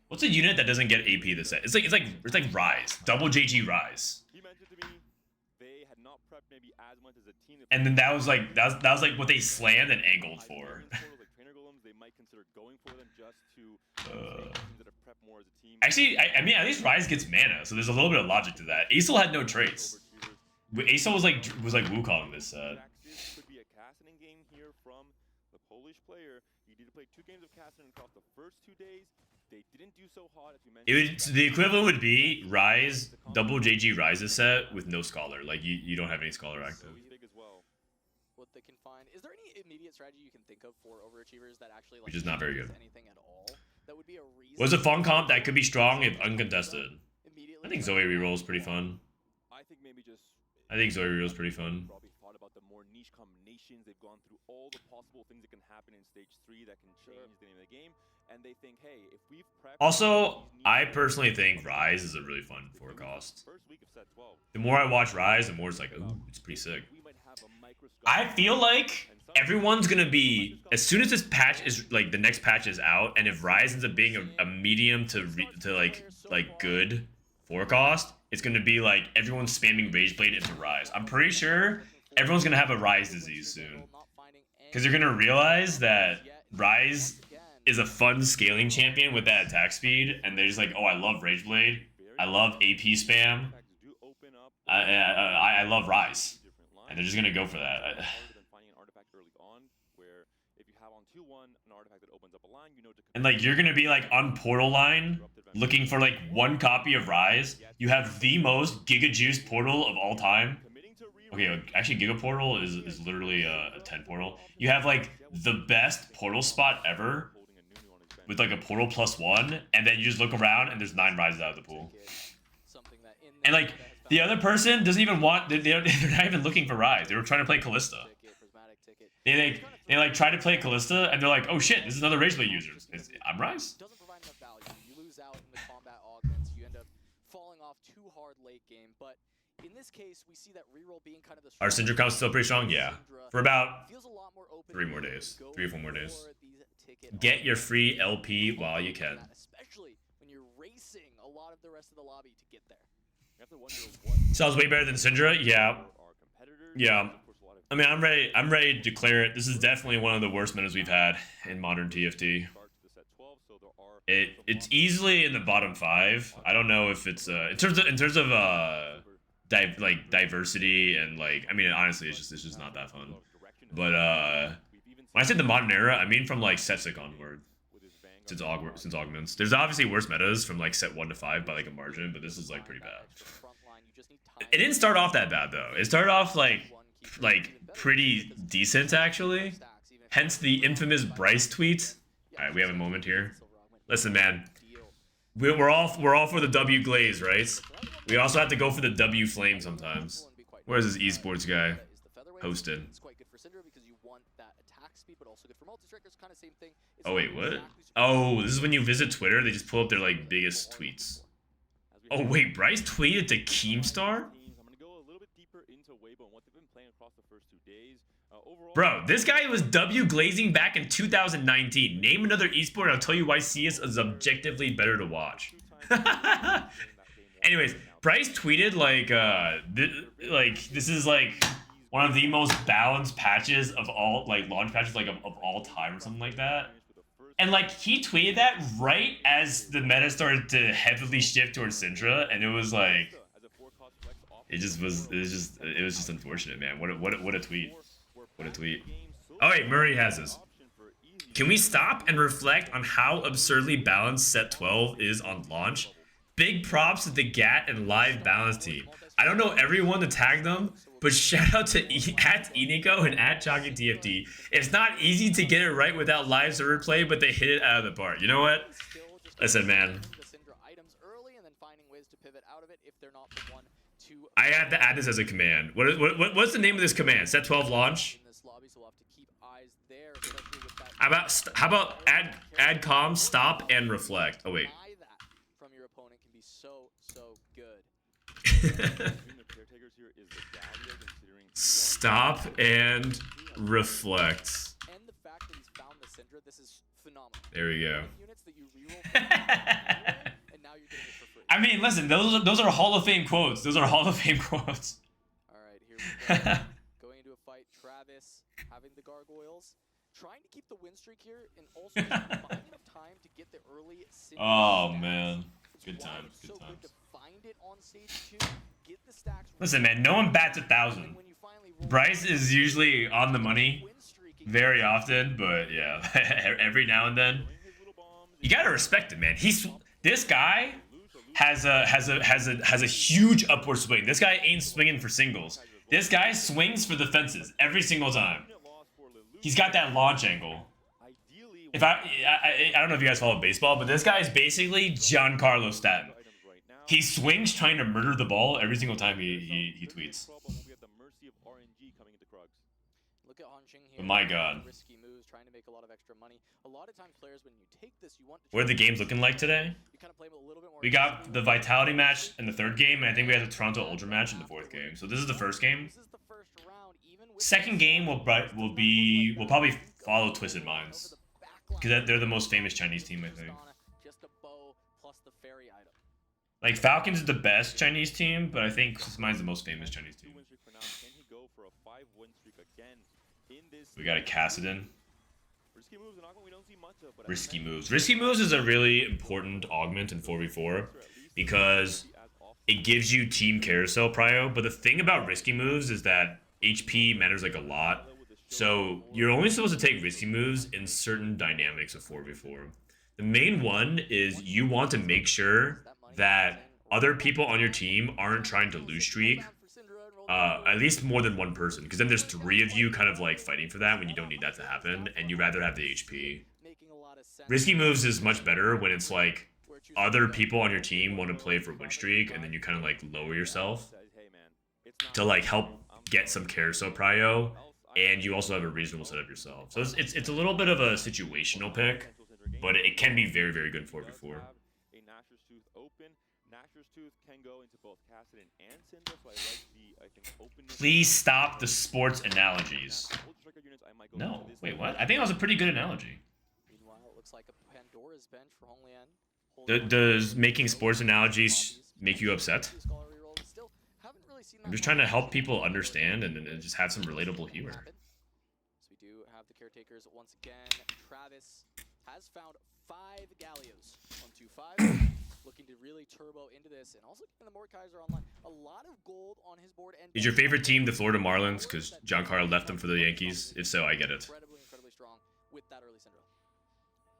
What's a unit that doesn't get AP this set? It's like Rise, double JG Rise. And then that was like what they slammed and angled for. Actually, I mean, at least Rise gets mana, so there's a little bit of logic to that. Acel had no traits. Acel was like Wukong this set. Could be a casting game here from the Polish player. He did play 2 games of casting across the first 2 days. They didn't do so hot, as you mentioned. The equivalent would be Rise, double JG Rise set with no Scholar. Like you don't have any Scholar active. What they can find. Is there any immediate strategy you can think of for Overachievers that actually like which is not very good. Anything at all? That would be a reason. What's a fun comp that could be strong if uncontested? I think Zoe reroll is pretty fun. I think maybe just. I think Zoe reroll is pretty fun. Probably thought about the more niche combinations. They've gone through all the possible things that can happen in stage 3 that can change the name of the game, and they think, hey, if we've prepped. Also, I personally think Rise is a really fun forecast. The more I watch Rise, the more it's like, ooh, it's pretty sick. I feel like everyone's gonna be, as soon as this patch is like the next patch is out, and if Rise ends up being a medium to like good forecast, it's gonna be like everyone's spamming Rageblade into Rise. I'm pretty sure everyone's gonna have a Rise disease soon, because you're gonna realize that Rise is a fun scaling champion with that attack speed, and they're just like, oh, I love Rageblade, I love AP spam, I love Rise. And they're just gonna go for that. And like you're gonna be like on Portal Line looking for like 1 copy of Rise. You have the most Giga Juice portal of all time. Okay, actually Giga Portal is literally a 10 portal. You have like the best portal spot ever with like a portal +1, and then you just look around and there's 9 Rises out of the pool. And like the other person doesn't even want, they're not even looking for Rise. They were trying to play Callista. They like try to play Callista, and they're like, oh shit, this is another Rageblade user. I'm Rise? Doesn't provide enough value. You lose out in the combat augments. You end up falling off too hard late game. But in this case, we see that reroll being kind of the. Our Syndra comp's still pretty strong? Yeah. For about 3 more days. 3 or 4 more days. Get your free LP while you can. Especially when you're racing a lot of the rest of the lobby to get there. Sounds way better than Syndra? Yeah. Yeah. I mean, I'm ready to declare it. This is definitely one of the worst metas we've had in modern TFT. It's easily in the bottom 5. I don't know if it's in terms of diversity and like, I mean, honestly, it's just not that fun. But when I say the modern era, I mean from like set 6 onward. Since augments. There's obviously worse metas from like set 1 to 5 by like a margin, but this is like pretty bad. It didn't start off that bad though. It started off like pretty decent actually. Hence the infamous Bryce tweet. All right, we have a moment here. Listen, man, we're all for the W Glaze, right? We also have to go for the W Flame sometimes. Where's this esports guy hosted? Oh wait, what? Oh, this is when you visit Twitter, they just pull up their like biggest tweets. Oh wait, Bryce tweeted to Keemstar? Bro, this guy was W glazing back in 2019. Name another esport and I'll tell you why CS is objectively better to watch. Anyways, Bryce tweeted like this is like one of the most balanced patches of all, like launch patches like of all time or something like that. And like he tweeted that right as the meta started to heavily shift towards Syndra, and it was like it was just unfortunate, man. What a tweet. What a tweet. Oh wait, Murray has this. Can we stop and reflect on how absurdly balanced set 12 is on launch? Big props to the GAT and live balance team. I don't know everyone to tag them, but shout out to at Inigo and at ChalkyTFT. It's not easy to get it right without live server play, but they hit it out of the park. You know what? Listen, man. to I have to add this as a command. What's the name of this command? Set 12 launch. in this lobby, so we'll have to keep eyes there, especially with that. How about add calm, stop, and reflect? Oh wait. Deny that from your opponent can be so good. Stop and reflect. And the fact that he's found the Syndra, this is phenomenal. There we go. Units that you reroll and now you're getting it for free. I mean, listen, those are Hall of Fame quotes. Those are Hall of Fame quotes. All right, here we go. Going into a fight, Travis having the gargoyles, trying to keep the win streak here, and also finding enough time to get the early Syndra Oh stats. man, It's good why times, it's good so times. good to find it on stage 2, get the stacks. Listen, man, no one bats 1,000. When you finally roll Bryce is usually on the money win streak again, very often, but yeah, every now and then. You gotta respect it, man. This guy has a huge upward swing. This guy ain't swinging for singles. This guy swings for the fences every single time. He's got that launch angle. If I don't know if you guys follow baseball, but this guy is basically Giancarlo Stanton. He swings trying to murder the ball every single time he tweets. Look at Hanxing here. But my God. Risky moves, trying to make a lot of extra money. A lot of times players, when you take this, you want to What are the games looking like today? you kind of play with a little bit more. We got the Vitality match in the 3rd game, and I think we had the Toronto Ultra match in the 4th game. So this is the 1st game. This is the first round, even with 2nd game will probably follow Twisted Minds, because they're the most famous Chinese team, I think. Just a bow plus the fairy item. Like Falcons is the best Chinese team, but I think Twisted Minds is the most famous Chinese team. We got a Kassadin. Risky moves. Risky moves is a really important augment in 4v4 because it gives you team carousel prio. But the thing about risky moves is that HP matters like a lot. So you're only supposed to take risky moves in certain dynamics of 4v4. The main one is you want to make sure that other people on your team aren't trying to lose streak. At least more than one person, because then there's 3 of you kind of like fighting for that when you don't need that to happen, and you rather have the HP. Risky moves is much better when it's like other people on your team want to play for win streak, and then you kind of like lower yourself to like help get some carousel prio, and you also have a reasonable setup yourself. So it's a little bit of a situational pick, but it can be very, very good in 4v4. Please stop the sports analogies. No, wait, what? I think that was a pretty good analogy. Meanwhile, it looks like a Pandora's bench for Honglian. Does making sports analogies make you upset? I'm just trying to help people understand and just have some relatable humor. So we do have the caretakers once again. Travis has found 5 Gallios on 2-5. Looking to really turbo into this, and also getting the Mordekaiser online. A lot of gold on his board. And Is your favorite team the Florida Marlins because Giancarlo left them for the Yankees? If so, I get it. Incredibly strong with that early Syndra.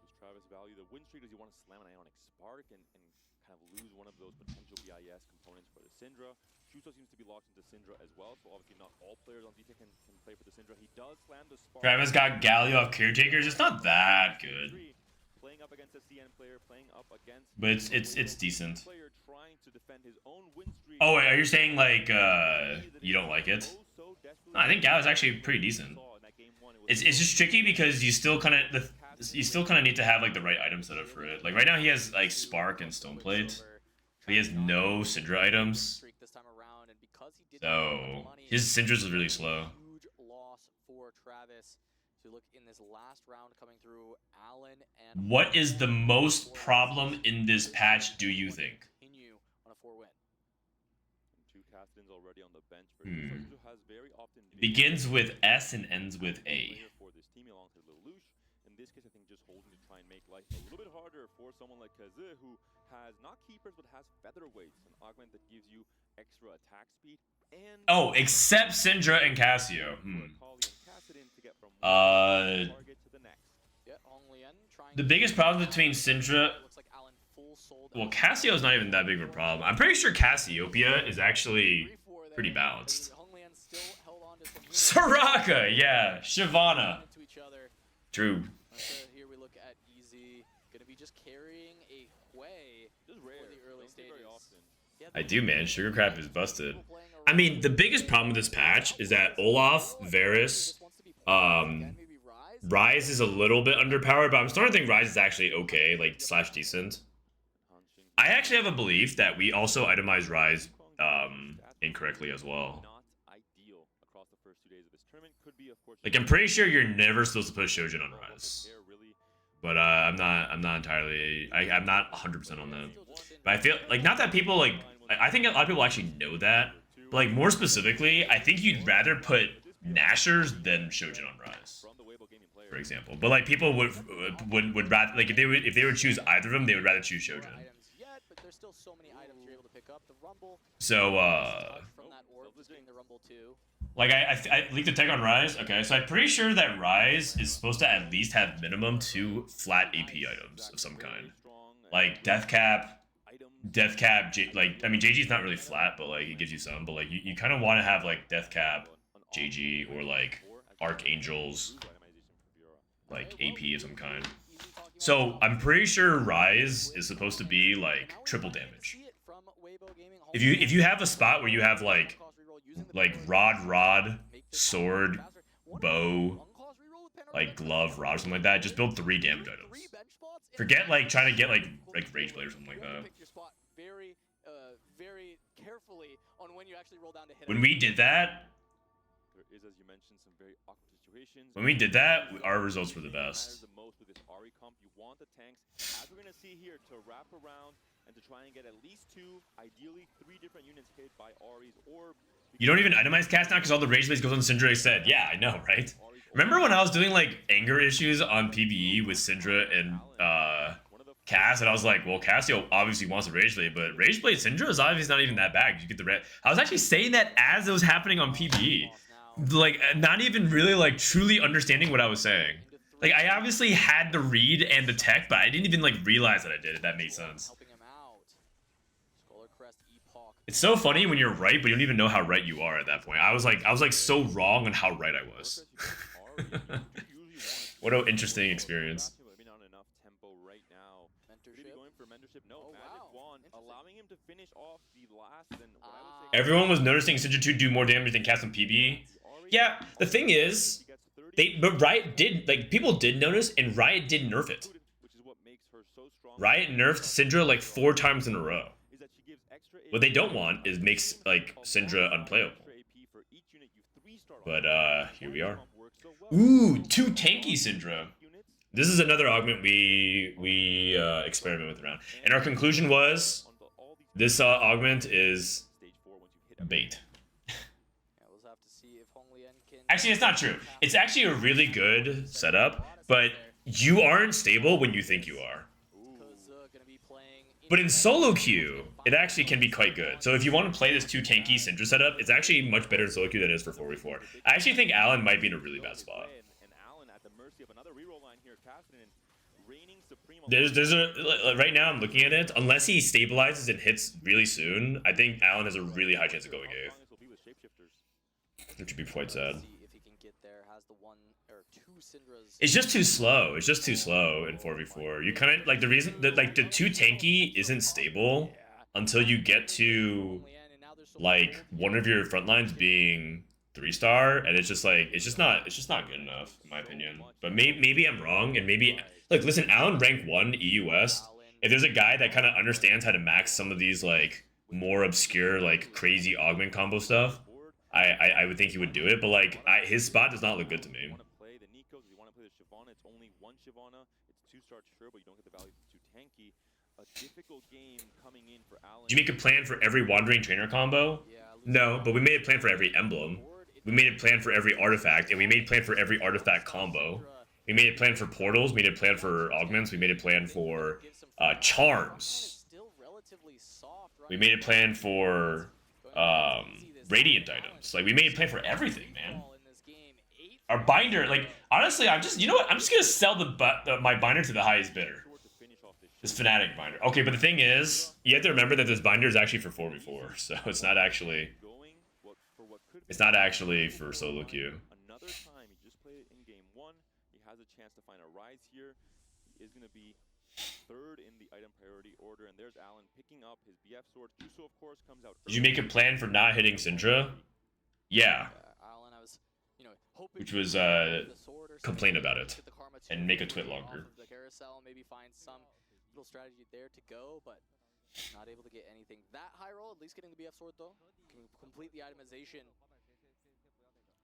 Does Travis value the win streak? Does he want to slam an Ionic Spark and kind of lose one of those potential BIS components for the Syndra? Shuso seems to be locked into Syndra as well, so obviously not all players on DT can play for the Syndra. He does slam the Spark. Travis got Galio off caretakers. It's not that good. Playing up against a CN player, playing up against, but it's decent. Player trying to defend his own win streak. Oh, wait, are you saying like you don't like it? No, I think Galio's actually pretty decent. It's just tricky because you still kind of need to have like the right item set up for it. Like right now he has like Spark and Stoneplate, so he has no Syndra items. So his Syndra's is really slow. Huge loss for Travis. So look in this last round coming through, Allen and what is the most problem in this patch, do you think? Continue on a 4-win. 2 Castins already on the bench. It begins with S and ends with A. For this team alongside Lelouch. In this case, I think just holding to try and make life a little bit harder for someone like Kaze, who has not keepers but has featherweights, an augment that gives you extra attack speed and except Syndra and Cassio. The biggest problem between Syndra, well, Cassio's not even that big of a problem. I'm pretty sure Cassiopeia is actually pretty balanced. Soraka, yeah, Shyvana. True. Here we look at Easy, gonna be just carrying a Hui for the early stages. I do, man. Sugar Crab is busted. I mean, the biggest problem with this patch is that Olaf, Varus, Rise is a little bit underpowered, but I'm starting to think Rise is actually okay, like, / decent. I actually have a belief that we also itemize Rise incorrectly as well. Like, I'm pretty sure you're never supposed to put Shojin on Rise. But I'm not entirely, I'm not 100% on that. But I feel like, not that people like, I think a lot of people actually know that. But like, more specifically, I think you'd rather put Nashers than Shojin on Rise, for example. But like, people would rather, like, if they would choose either of them, they would rather choose Shojin. So like, I leaked the tech on Rise. Okay, so I'm pretty sure that Rise is supposed to at least have minimum 2 flat AP items of some kind, like Death Cap, like, I mean, JG's not really flat, but like, it gives you some, but like, you kind of want to have like Death Cap, JG, or like Archangels, like AP of some kind. So I'm pretty sure Rise is supposed to be like triple damage. If you have a spot where you have like rod, sword, bow, like glove, rod, or something like that, just build 3 damage items. Forget like trying to get like Rage Blade or something like that. When we did that, our results were the best. You don't even itemize cast now because all the Rage Blades goes on Syndra said. Yeah, I know, right? Remember when I was doing like anger issues on PvE with Syndra and Cass, and I was like, well, Cassio obviously wants a Rage Blade, but Rage Blade Syndra is obviously not even that bad. You get the red. I was actually saying that as it was happening on PvE, like not even really like truly understanding what I was saying. Like, I obviously had the read and the tech, but I didn't even like realize that I did, if that made sense. It's so funny when you're right, but you don't even know how right you are at that point. I was like so wrong on how right I was. What an interesting experience. Everyone was noticing Syndra 2 do more damage than cast on PvE. Yeah, the thing is, but Riot did, like, people did notice, and Riot did nerf it. Riot nerfed Syndra like 4 times in a row. What they don't want is makes like Syndra unplayable. But here we are. Ooh, 2 tanky Syndra. This is another augment we experiment with around, and our conclusion was this augment is bait. Actually, it's not true. It's actually a really good setup, but you aren't stable when you think you are. But in solo queue, it actually can be quite good. So if you want to play this 2 tanky Syndra setup, it's actually much better in solo queue than it is for 4v4. I actually think Alan might be in a really bad spot. There's a right now I'm looking at it. Unless he stabilizes and hits really soon, I think Alan has a really high chance of going 8th, which would be quite sad. It's just too slow. It's just too slow in 4v4. You kind of like the reason that like the 2 tanky isn't stable until you get to like one of your front lines being 3-star, and it's just like it's just not good enough in my opinion. But maybe I'm wrong, and maybe like listen, Alan rank 1 EU West. If there's a guy that kind of understands how to max some of these like more obscure like crazy augment combo stuff, I would think he would do it. But like his spot does not look good to me. Did you make a plan for every Wandering Trainer combo? No, but we made a plan for every emblem. We made a plan for every artifact, and we made a plan for every artifact combo. We made a plan for portals, we made a plan for augments, we made a plan for charms. We made a plan for radiant items. Like, we made a plan for everything, man. Our binder, like, honestly, you know what? I'm just gonna sell my binder to the highest bidder. This Fnatic binder. Okay, but the thing is, you have to remember that this binder is actually for 4v4, so it's not actually for solo queue. Another time, he just played it in game 1. He has a chance to find a rise here. He is going to be third in the item priority order, and there's Alan picking up his BF sword. Juso, of course, comes out. Did you make a plan for not hitting Syndra? Yeah. Alan, I was, Which was complain about it and make a twit longer. The carousel, maybe find some little strategy there to go, but not able to get anything that high roll. At least getting the BF sword though. Can complete the itemization.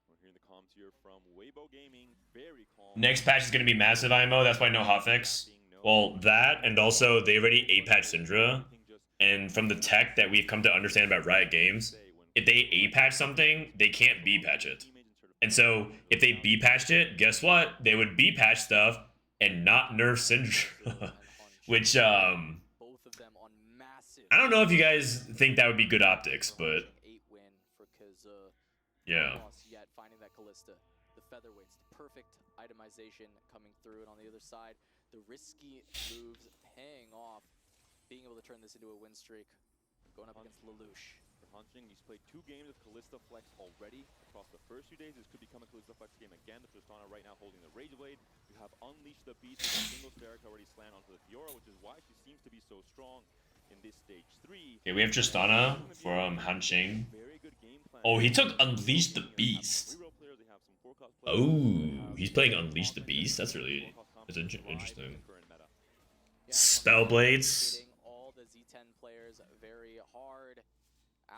We're hearing the comms here from Weibo Gaming. Very calm. Next patch is going to be massive IMO. That's why no hotfix. Well, that and also they already A-patched Syndra. And from the tech that we've come to understand about Riot Games, if they A-patch something, they can't B-patch it. And so if they B-patched it, guess what? They would B-patch stuff and not nerf Syndra. Which, I don't know if you guys think that would be good optics, but yeah. Finding that Callista, the featherweights, the perfect itemization coming through, and on the other side, the risky moves paying off, being able to turn this into a win streak, going up against Lelouch. For Hunching, he's played 2 games of Callista Flex already across the first few days. This could become a Callista Flex game again. The Tristana right now holding the Rage Blade. You have Unleash the Beast with a single Spheric already slammed onto the Fiora, which is why she seems to be so strong in this stage 3. Okay, we have Tristana from Hunching. Oh, he took Unleash the Beast. Oh, he's playing Unleash the Beast? That's really interesting. Spellblades.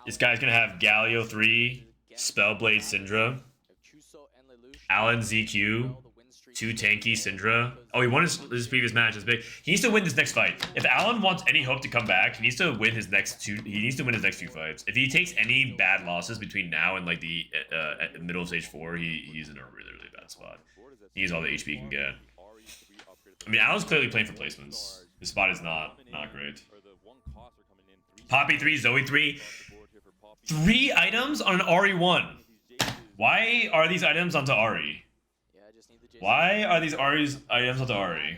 This guy's gonna have Galio 3, Spellblade Syndra, Alan ZQ, 2 tanky Syndra. Oh, he won his previous match. That's big. He needs to win this next fight. If Alan wants any hope to come back, he needs to win his next 2. He needs to win his next 2 fights. If he takes any bad losses between now and like the middle of stage 4, he's in a really bad spot. He needs all the HP he can get. I mean, Alan's clearly playing for placements. His spot is not great. Poppy 3, Zoe 3. 3 items on an RE1. Why are these items onto RE? Why are these items onto RE?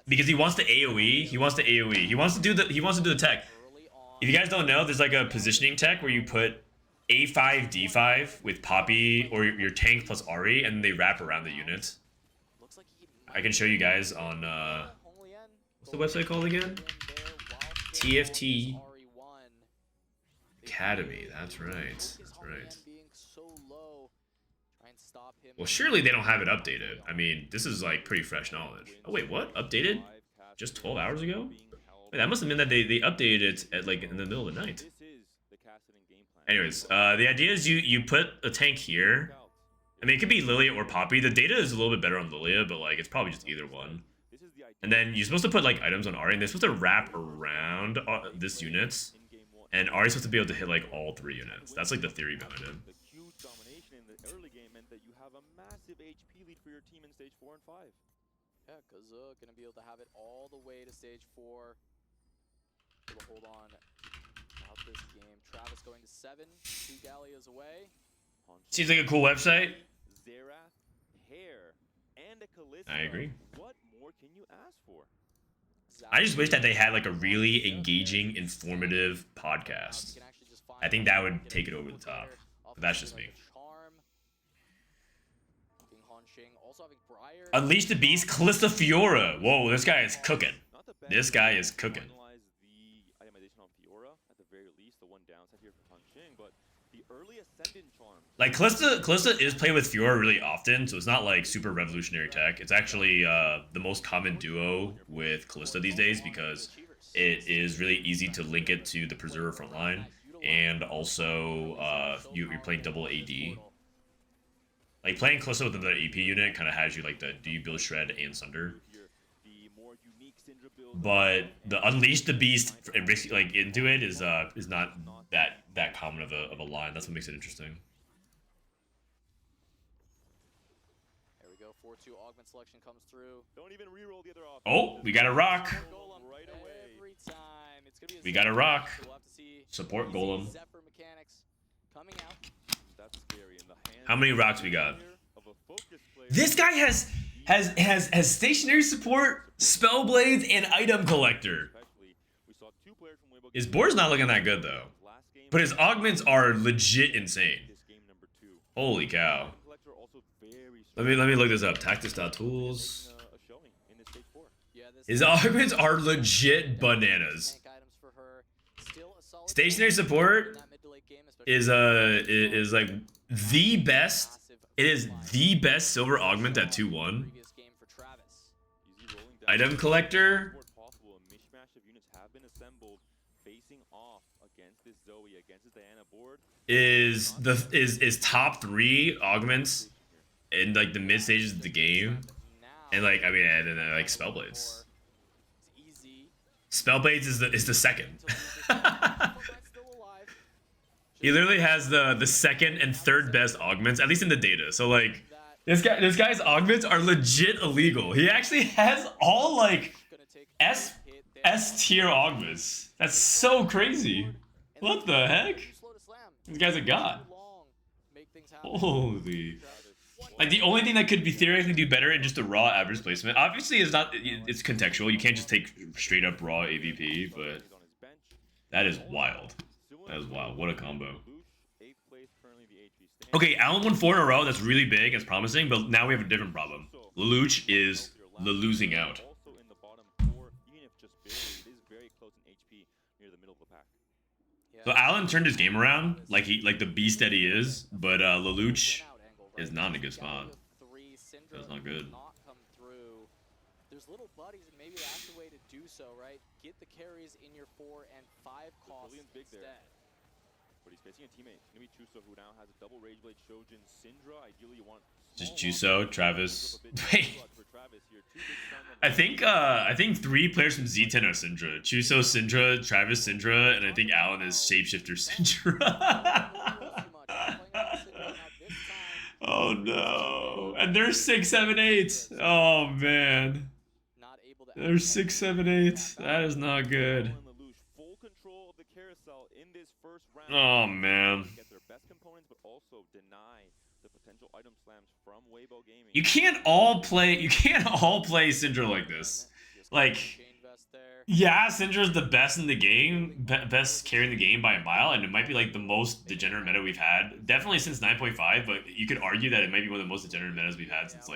Because he wants to AoE. He wants to AoE. He wants to do the tech. If you guys don't know, there's like a positioning tech where you put A5 D5 with Poppy or your tank plus RE, and they wrap around the units. I can show you guys on what's the website called again? TFT Academy. That's right. That's right. Well, surely they don't have it updated. I mean, this is like pretty fresh knowledge. Oh wait, what? Updated? Just 12 hours ago? Wait, that must have meant that they updated it at like in the middle of the night. Anyways, the idea is you put a tank here. I mean, it could be Lilia or Poppy. The data is a little bit better on Lilia, but like it's probably just either one. And then you're supposed to put like items on Ahri, and they're supposed to wrap around this units. And Ahri's supposed to be able to hit like all 3 units. That's like the theory behind it. The huge domination in the early game meant that you have a massive HP lead for your team in stage 4 and 5. Yeah, Kazuha gonna be able to have it all the way to stage 4. Able to hold on out this game. Travis going to 7, 2 Gallios away. Seems like a cool website. Xerath, Hair, and a Callista. I agree. What more can you ask for? I just wish that they had like a really engaging, informative podcast. I think that would take it over the top. But that's just me. Unleash the Beast, Callista Fiora. Whoa, this guy is cooking. This guy is cooking. Like Callista is played with Fiora really often, so it's not like super revolutionary tech. It's actually the most common duo with Callista these days because it is really easy to link it to the Preserver frontline, and also you're playing double AD. Like playing Callista with another AP unit kind of has you like do you build Shred and Sunder. But the Unleash the Beast like into it is not that common of a line. That's what makes it interesting. There we go. 4-2 augment selection comes through. Don't even reroll the other option. Oh, we got a rock. Right away. Every time. It's gonna be We got a rock. So we'll have to see Support Golem. Zephyr mechanics coming out. That's scary. In the hands How many rocks we got? of a focus player. This guy has stationary support, Spellblades, and item collector. We saw 2 players from Weibo His board's not looking that good though, last game. but his augments are legit insane. This game number 2. Holy cow! Collector also very Let me look this up. Tactics.tools. stage 4. His augments are legit bananas. Stationary support is like the best. It is the best silver augment at 2-1. Item collector is top 3 augments in like the mid stages of the game, and like I mean, and then like Spellblades. Spellblades is the second. He literally has the second and third best augments, at least in the data. So like this guy's augments are legit illegal. He actually has all like S tier augments. That's so crazy. What the heck? This guy's a god. Holy. Like the only thing that could be theoretically do better in just a raw average placement, obviously is not, it's contextual. You can't just take straight up raw AVP, but that is wild. That is wild. What a combo. Okay, Allen won 4 in a row. That's really big. It's promising, but now we have a different problem. Lelouch is the losing out. So Allen turned his game around, like the beast that he is, but Lelouch is not in a good spot. That's not good. There's little buddies, and maybe that's the way to do so, right? Get the carries in your 4 and 5 costs instead. But he's facing a teammate. It's gonna be Chuso, who now has a double Rage Blade, Shojin, Syndra. Ideally, you want just Chuso, Travis. Wait. I think 3 players from Z10 are Syndra. Chuso, Syndra, Travis, Syndra, and I think Allen is Shapeshifter Syndra. Oh no. And they're 6, 7, 8. Oh man. They're 6, 7, 8. That is not good. Oh man. You can't all play Syndra like this. Like, yeah, Syndra's the best in the game, best carrying the game by a mile, and it might be like the most degenerate meta we've had, definitely since 9.5, but you could argue that it might be one of the most degenerate metas we've had since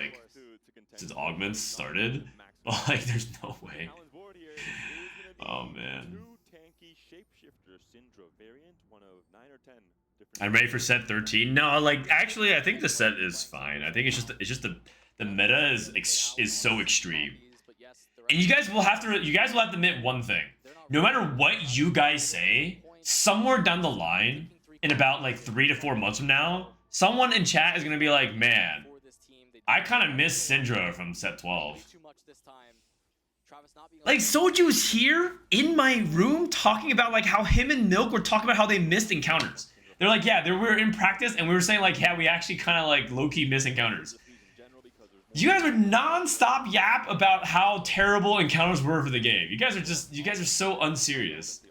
augments started. But like, there's no way. Oh man. I'm ready for set 13. No, like actually, I think the set is fine. I think it's just the meta is so extreme. And you guys will have to admit one thing. No matter what you guys say, somewhere down the line, in about like 3 to 4 months from now, someone in chat is gonna be like, man, I kind of miss Syndra from set 12. Like Soju was here in my room talking about like how him and Milk were talking about how they missed encounters. They're like, yeah, we were in practice and we were saying like, yeah, we actually kind of like low-key miss encounters. You guys are non-stop yap about how terrible encounters were for the game. You guys are so unserious.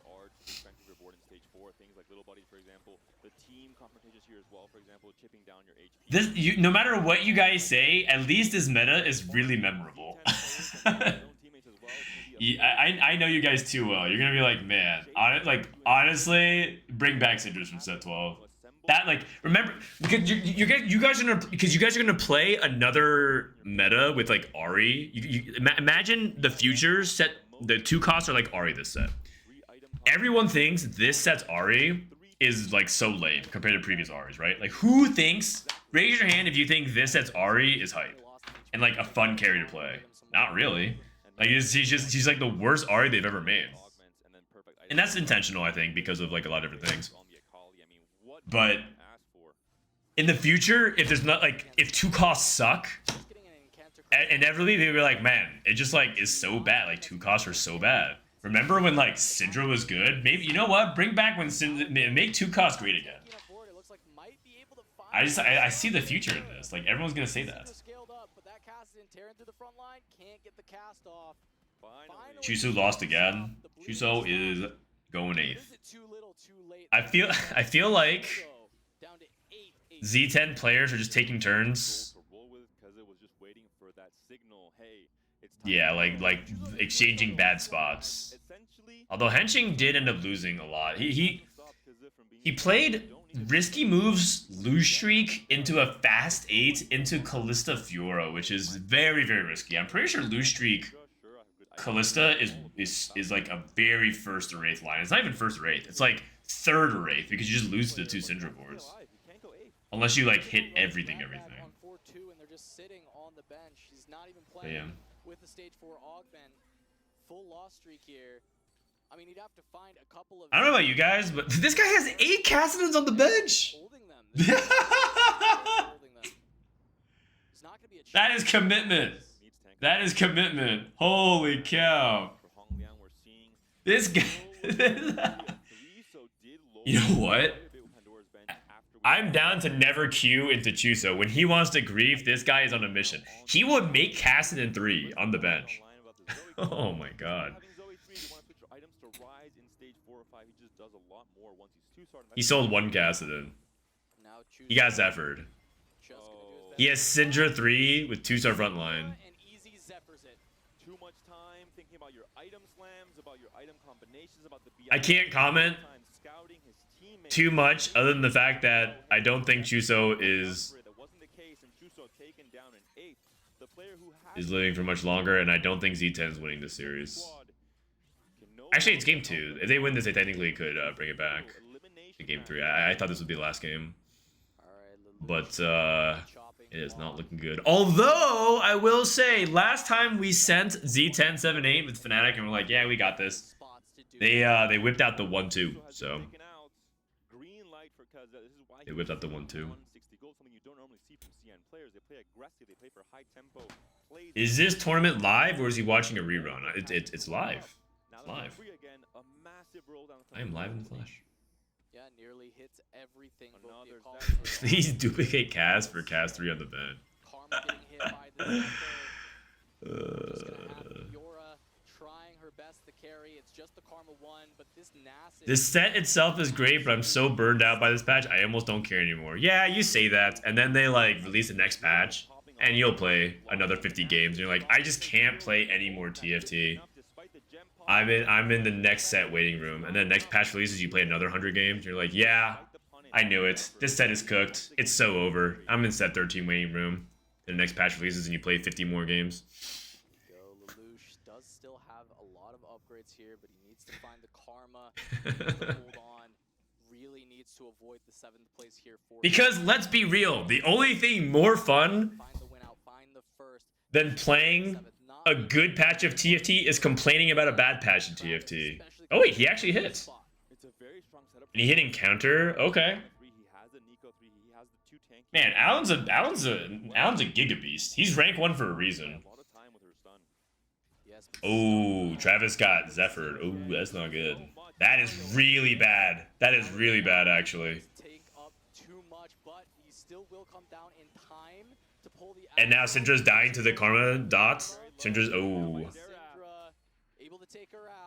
No matter what you guys say, at least this meta is really memorable. I know you guys too well. You're gonna be like, man, honestly, bring back Syndras from set 12. That like remember because you guys are gonna play another meta with like Ahri. Imagine the future set. The 2 costs are like Ahri this set. Everyone thinks this set's Ahri is like so lame compared to previous Ahris, right? Like who thinks? Raise your hand if you think this set's Ahri is hype and like a fun carry to play. Not really. Like she's like the worst Ahri they've ever made, and that's intentional, I think, because of like a lot of different things. But in the future, if there's not like if 2 costs suck, inevitably they'll be like, man, it just like is so bad. Like 2 costs are so bad. Remember when like Syndra was good? Maybe you know what? Bring back when make 2 costs great again. I see the future in this. Like everyone's gonna say that. Chuso lost again. Chuso is going 8th. I feel like Z10 players are just taking turns. Yeah, like exchanging bad spots. Although Henching did end up losing a lot. He played Risky moves lose streak into a fast 8 into Callista Fiora, which is very, very risky. I'm pretty sure lose streak Callista is like a very first or 8th line. It's not even first or 8th. It's like 3rd or 8th because you just lose to the 2 Syndra boards. Unless you like hit everything. And they're just sitting on the bench. He's not even playing Damn. with the stage 4 augment. Full loss streak here. I mean, he'd have to find a couple of. I don't know about you guys, but this guy has 8 Cassidans on the bench. Holding them. Holding them. It's not gonna be a That is commitment. That is commitment. Holy cow. This guy. You know what? I'm down to never queue into Chuso. When he wants to grief, this guy is on a mission. He would make Cassidon 3 on the bench. Oh my god. He sold 1 Cassidon. He got Zephyred. He has Syndra 3 with 2-star frontline. I can't comment too much other than the fact that I don't think Chuso is living for much longer, and I don't think Z10 is winning this series. Actually, it's game 2. If they win this, they technically could bring it back to game 3. I thought this would be the last game, but it is not looking good. Although I will say, last time we sent Z10 7-8 with Fnatic, and we're like, yeah, we got this. They whipped out the 1-2, so they whipped out the 1-2. Is this tournament live, or is he watching a rerun? It's live. It's live. I am live in the flesh. Yeah, nearly hits everything. Please duplicate Cas for Cas 3 on the bench. Karma getting hit by the Fiora trying her best to carry. It's just the Karma 1, but this set itself is great, but I'm so burned out by this patch, I almost don't care anymore. Yeah, you say that, and then they like release the next patch, and you'll play another 50 games, and you're like, I just can't play any more TFT. I'm in the next set waiting room, and then next patch releases, you play another 100 games. You're like, yeah, I knew it. This set is cooked. It's so over. I'm in set 13 waiting room. And the next patch releases, and you play 50 more games. Lelouch does still have a lot of upgrades here, but he needs to find the karma. He needs to hold on. Really needs to avoid the 7th place here. Because let's be real, the only thing more fun than playing a good patch of TFT is complaining about a bad patch of TFT. Oh wait, he actually hit. And he hit encounter. Okay. Man, Allen's a giga beast. He's rank 1 for a reason. Oh, Travis got Zephyred. Oh, that's not good. That is really bad. That is really bad, actually. And now Syndra's dying to the Karma dot. Syndra's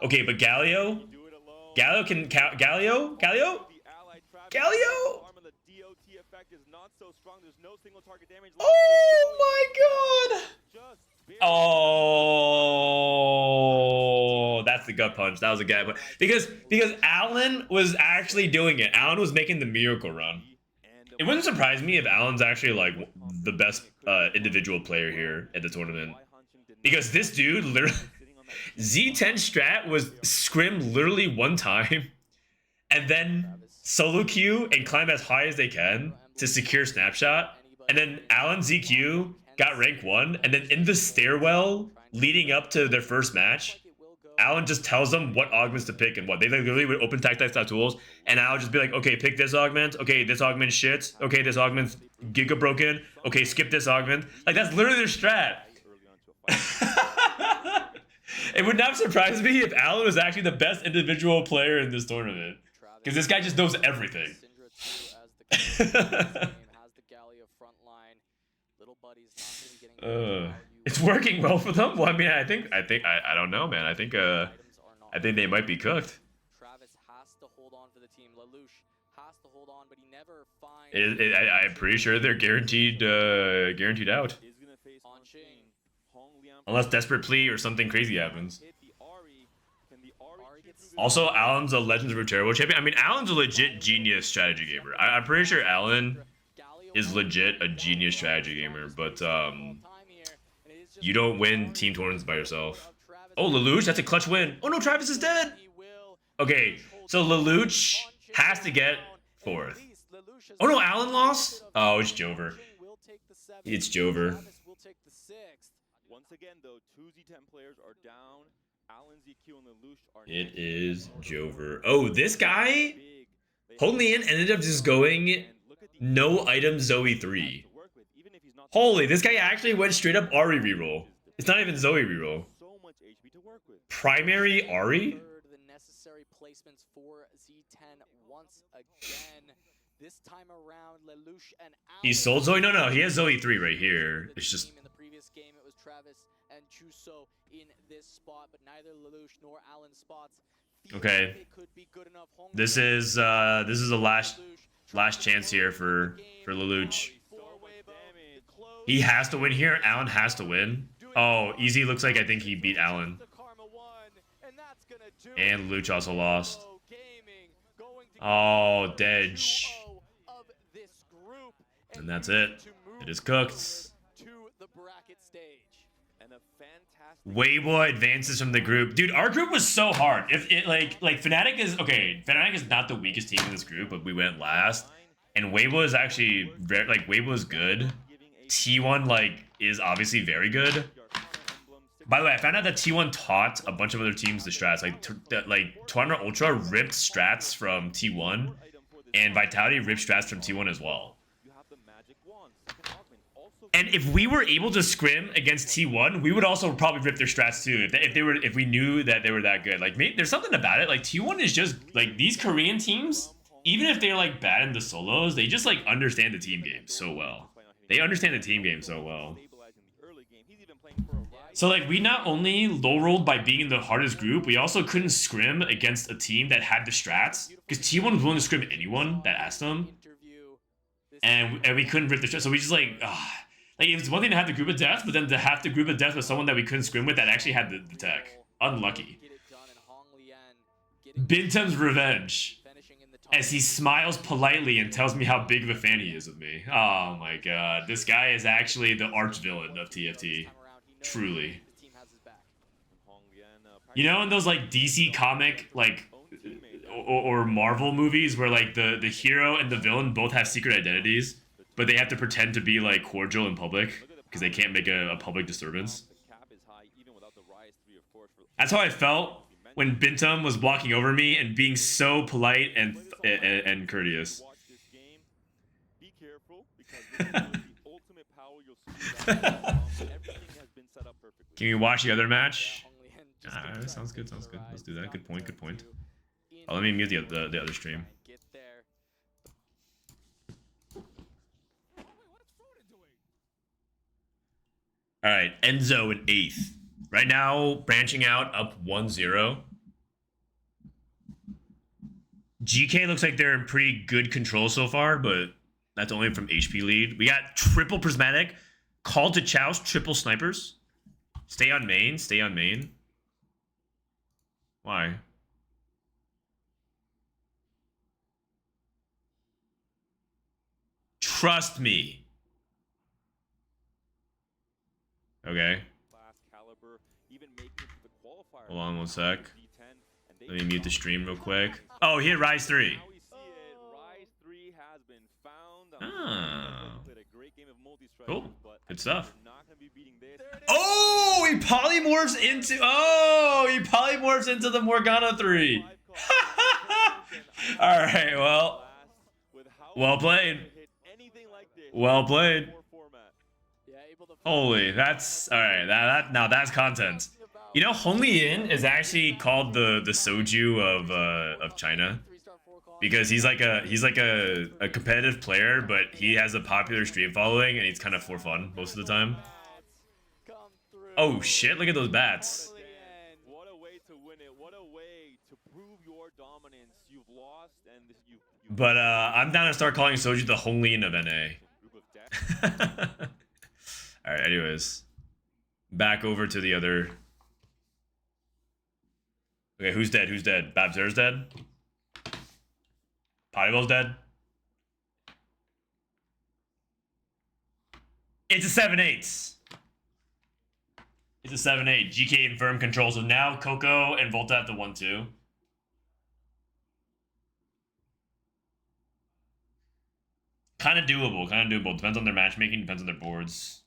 okay, but Galio can count. Galio. Oh my god! Oh, that's the gut punch. That was a gut punch. Because Allen was actually doing it. Allen was making the miracle run. It wouldn't surprise me if Allen's actually like the best individual player here at the tournament. Because this dude literally Z10 strat was scrim literally 1 time and then solo queue and climb as high as they can to secure snapshot. And then Allen ZQ got rank 1, and then in the stairwell leading up to their first match, Allen just tells them what augments to pick and what. They literally would open tactics.tools, and Allen just be like, okay, pick this augment. Okay, this augment shit. Okay, this augment's giga broken. Okay, skip this augment. Like, that's literally their strat. It would not surprise me if Allen was actually the best individual player in this tournament. Because this guy just knows everything. It's working well for them. Well, I mean, I don't know, man. I think they might be cooked. Travis has to hold on for the team. Lelouch has to hold on, but he never finds. I'm pretty sure they're guaranteed out. Unless desperate plea or something crazy happens. Also, Alan's a Legends of Runeterra champion. I mean, Alan's a legit genius strategy gamer. I'm pretty sure Alan is legit a genius strategy gamer, but you don't win team tournaments by yourself. Oh, Lelouch, that's a clutch win. Oh no, Travis is dead. Okay, so Lelouch has to get 4th. Oh no, Alan lost? Oh, it's Jover. It's Jover. Once again, though, 2 Z10 players are down. Alan, ZQ, and Lelouch are It is Jover. Oh, this guy? Honglian ended up just going no item Zoe 3. Holy, this guy actually went straight up Ari reroll. It's not even Zoe reroll. Primary Ari? The necessary placements for Z10 once again. This time around, Lelouch and Alan. He sold Zoe? No, he has Zoe 3 right here. It's just... In the previous game, it was Travis and Chuso in this spot, but neither Lelouch nor Alan spots. Okay. This is a last chance here for Lelouch. He has to win here. Alan has to win. Oh, easy. Looks like I think he beat Alan. And Lelouch also lost. Oh, Dedge. And that's it. It is cooked. Weibo advances from the group. Dude, our group was so hard. If it like Fnatic is okay, Fnatic is not the weakest team in this group, but we went last. And Weibo is actually very Weibo is good. T1 is obviously very good. By the way, I found out that T1 taught a bunch of other teams the strats. Tournament Ultra ripped strats from T1, and Vitality ripped strats from T1 as well. And if we were able to scrim against T1, we would also probably rip their strats too. If we knew that they were that good. Maybe there's something about it. T1 is just these Korean teams. Even if they're bad in the solos, they just understand the team game so well. They understand the team game so well. So we not only low rolled by being in the hardest group, we also couldn't scrim against a team that had the strats because T1 was willing to scrim anyone that asked them, and we couldn't rip the strats. So we just it was one thing to have the group of death, but then to have the group of death with someone that we couldn't scrim with that actually had the tech. Unlucky. Bintam's revenge. As he smiles politely and tells me how big of a fan he is of me. Oh my god. This guy is actually the arch villain of TFT. Truly. You know in those DC comic or Marvel movies where the hero and the villain both have secret identities, but they have to pretend to be cordial in public because they can't make a public disturbance. That's how I felt when Bintam was walking over me and being so polite and courteous. Can we watch the other match? Sounds good. Let's do that. Good point. Oh, let me mute the other stream. All right, Enzo in 8th. Right now, branching out up 1-0. GK looks like they're in pretty good control so far, but that's only from HP lead. We got triple Prismatic, call to Chouse, triple snipers. Stay on main. Why? Trust me. Okay. Hold on one sec. Let me mute the stream real quick. Oh, he hit Rise 3. Oh. Cool. Good stuff. Oh, he polymorphs into the Morgana 3. All right, well played. Well played. Holy, that's all right. Now that's content. You know, Honglian is actually called the soju of China because he's like a competitive player, but he has a popular stream following and he's kind of for fun most of the time. Oh shit! Look at those bats. What a way to win it! What a way to prove your dominance. You've lost and you. But I'm down to start calling soju the Honglian of NA. All right. Anyways, back over to the other Okay, who's dead? Who's dead? Babzer's dead? Potibel's dead? It's a 7-8. It's a 7-8. GK and Firm control. So now Coco and Volta at the 1-2. Kind of doable. Kind of doable. Depends on their matchmaking. Depends on their boards.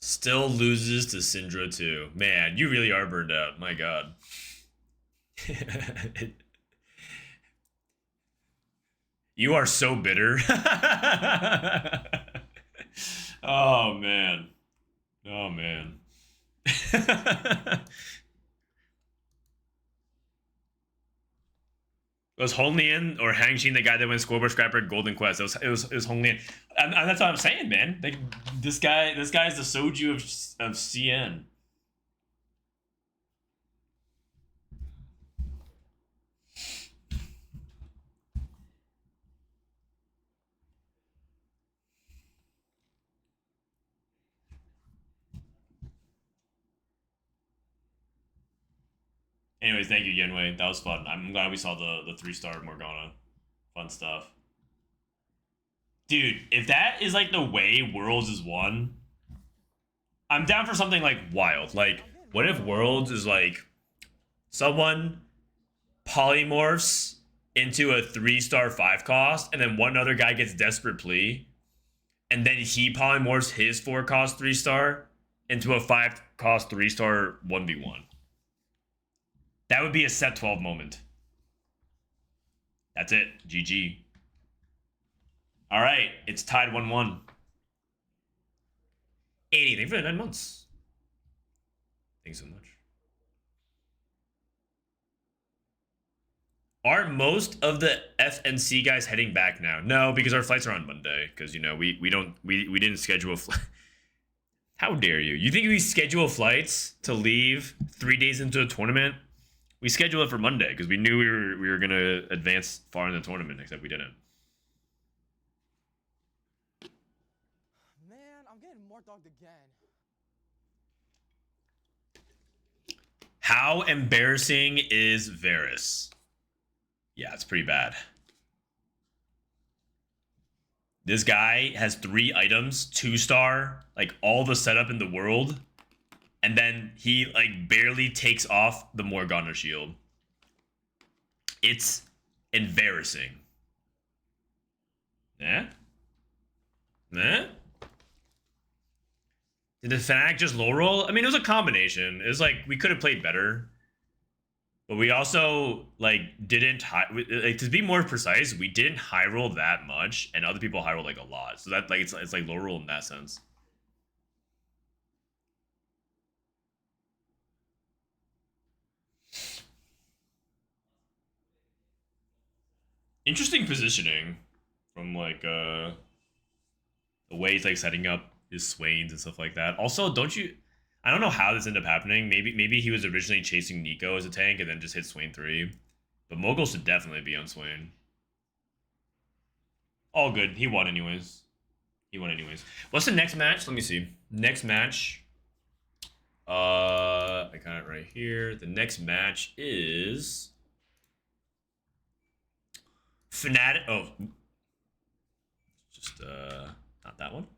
Still loses to Syndra too. Man, you really are burned out. My God. You are so bitter. Oh, man. Oh, man. Was Honglian or Hangxin the guy that went scoreboard scrapper at Golden Quest? It was Honglian. And that's what I'm saying, man. Like, this guy's the soju of CN. Anyways, thank you, Yenwei. That was fun. I'm glad we saw the 3-star Morgana. Fun stuff. Dude, if that is like the way Worlds is won, I'm down for something like wild. Like, what if Worlds is like someone polymorphs into a 3-star 5 cost, and then one other guy gets Desperate Plea, and then he polymorphs his 4 cost 3-star into a 5 cost 3-star 1v1. That would be a set 12 moment. That's it. GG. All right. It's tied 1-1. 80. Thank you for the 9 months. Thanks so much. Are most of the FNC guys heading back now? No, because our flights are on Monday. Because, you know, we didn't schedule a flight. How dare you? You think we schedule flights to leave 3 days into a tournament? We scheduled it for Monday because we knew we were gonna advance far in the tournament, except we didn't. Man, I'm getting more dogged again. How embarrassing is Varus? Yeah, it's pretty bad. This guy has 3 items, 2-star, like all the setup in the world. And then he, like, barely takes off the Morgana shield. It's embarrassing. Eh? Eh? Did the Fnatic just low roll? I mean, it was a combination. It was like, we could have played better. But we also, like, didn't high... Like, to be more precise, we didn't high roll that much. And other people high roll, like, a lot. So that, like, it's like low roll in that sense. Interesting positioning from like the way he's like setting up his Swains and stuff like that. Also, I don't know how this ended up happening. Maybe he was originally chasing Nico as a tank and then just hit Swain 3. But Mogul should definitely be on Swain. All good. He won anyways. What's the next match? Let me see. Next match. I got it right here. The next match is Fnatic. Oh, just not that one.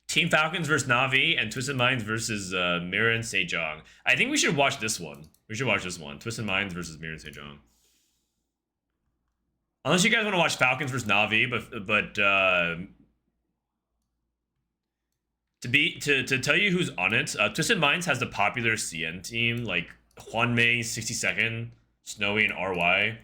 Team Falcons versus Na'Vi and Twisted Minds versus Mirror and Sejong. I think we should watch this one. Twisted Minds versus Mirror and Sejong. Unless you guys want to watch Falcons versus Na'Vi, but to tell you who's on it, Twisted Minds has the popular CN team like Hwanmei, 62nd, Snowy, and RY.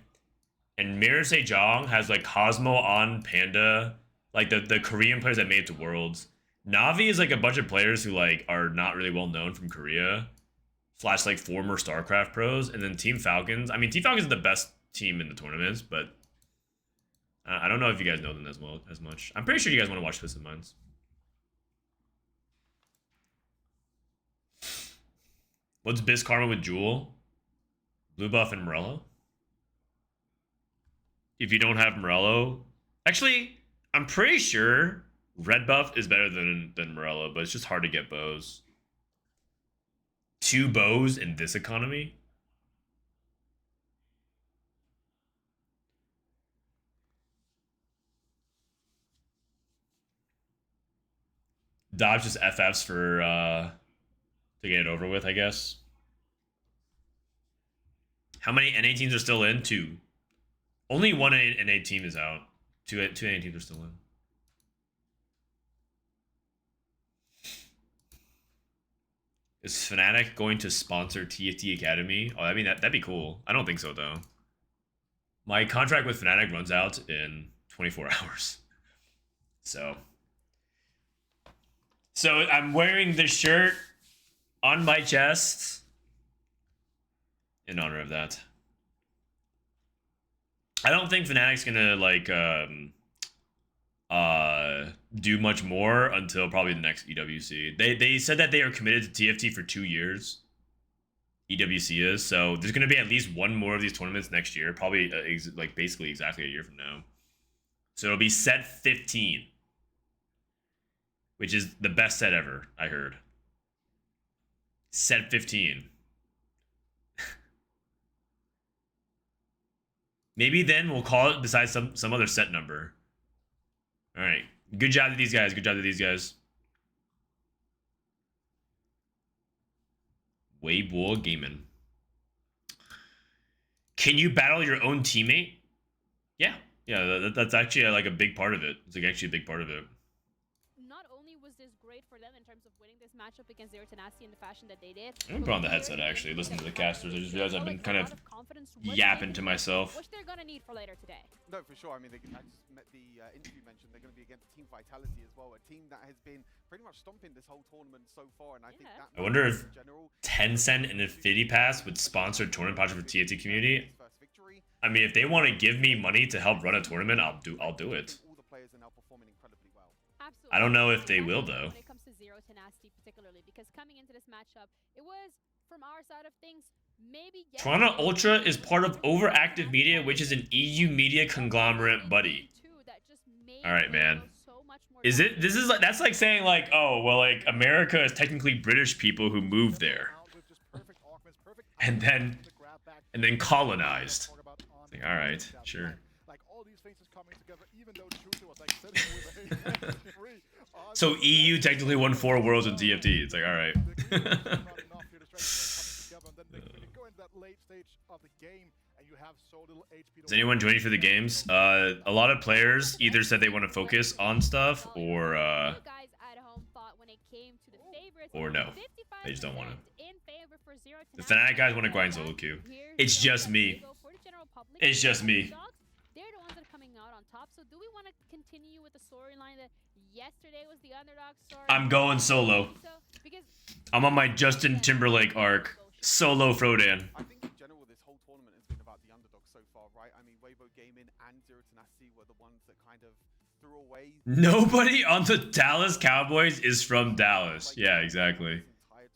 And Mirror Sejong has like Cosmo on Panda, like the Korean players that made it to Worlds. Na'Vi is like a bunch of players who like are not really well known from Korea, / like former StarCraft pros. And then Team Falcons. I mean, Team Falcons is the best team in the tournaments, but I don't know if you guys know them as much. I'm pretty sure you guys want to watch Twisted Minds. What's Biz Karma with Jewel? Blue Buff and Morello? If you don't have Morello... Actually, I'm pretty sure Red buff is better than Morello, but it's just hard to get bows. 2 bows in this economy? Dodge just FFs for to get it over with, I guess. How many NA teams are still in? 2. Only 1 NA team is out. 2 NA teams are still in. Is Fnatic going to sponsor TFT Academy? Oh, I mean, that'd be cool. I don't think so, though. My contract with Fnatic runs out in 24 hours. So I'm wearing this shirt on my chest in honor of that. I don't think Fnatic's gonna like do much more until probably the next EWC. They said that they are committed to TFT for 2 years. EWC is, so there's gonna be at least 1 more of these tournaments next year, probably like basically exactly a year from now. So it'll be set 15, which is the best set ever, I heard. Set 15. Maybe then we'll call it besides some other set number. All right. Good job to these guys. Good job to these guys. Weibo Gaming. Can you battle your own teammate? Yeah. Yeah, that's actually like a big part of it. It's like actually a big part of it. Not only was this great for them in terms of winning this matchup against Zero Tenacity in the fashion that they did. I'm gonna put on the headset actually, listen to the casters. I just realized I've been kind of yapping to myself. Which they're gonna need for later today. No, for sure. I mean, I just met the interview mentioned they're going to be against Team Vitality as well, a team that has been pretty much stomping this whole tournament so far, and I think that. I wonder if Tencent and Infinity Pass would sponsor tournament project for TFT community. I mean, if they want to give me money to help run a tournament, I'll do it. All the players are now performing incredibly well. Absolutely. I don't know if they will though. When it comes to Zero Tenacity particularly, because coming into this matchup, it was from our side of things. Maybe Toronto Ultra is part of Overactive Media, which is an EU media conglomerate, buddy. All right, man. Is it? This is like that's like saying like, oh, well, like America is technically British people who moved there, and then colonized. Like, all right, sure. So EU technically won 4 worlds in TFT. It's like, all right. Is anyone joining for the games? A lot of players either said they want to focus on stuff or no. They just don't want to. The Fnatic guys want to grind solo queue. It's just me. It's just me. They're the ones that are coming out on top. So do we want to continue with the storyline that yesterday was the underdog story? I'm going solo. I'm on my Justin Timberlake arc. Solo Frodan. I think in general this whole tournament has been about the underdog so far, right? I mean, Weibo Gaming and Zero Tenacity were the ones that kind of threw away. Nobody on the Dallas Cowboys is from Dallas. Yeah, exactly. I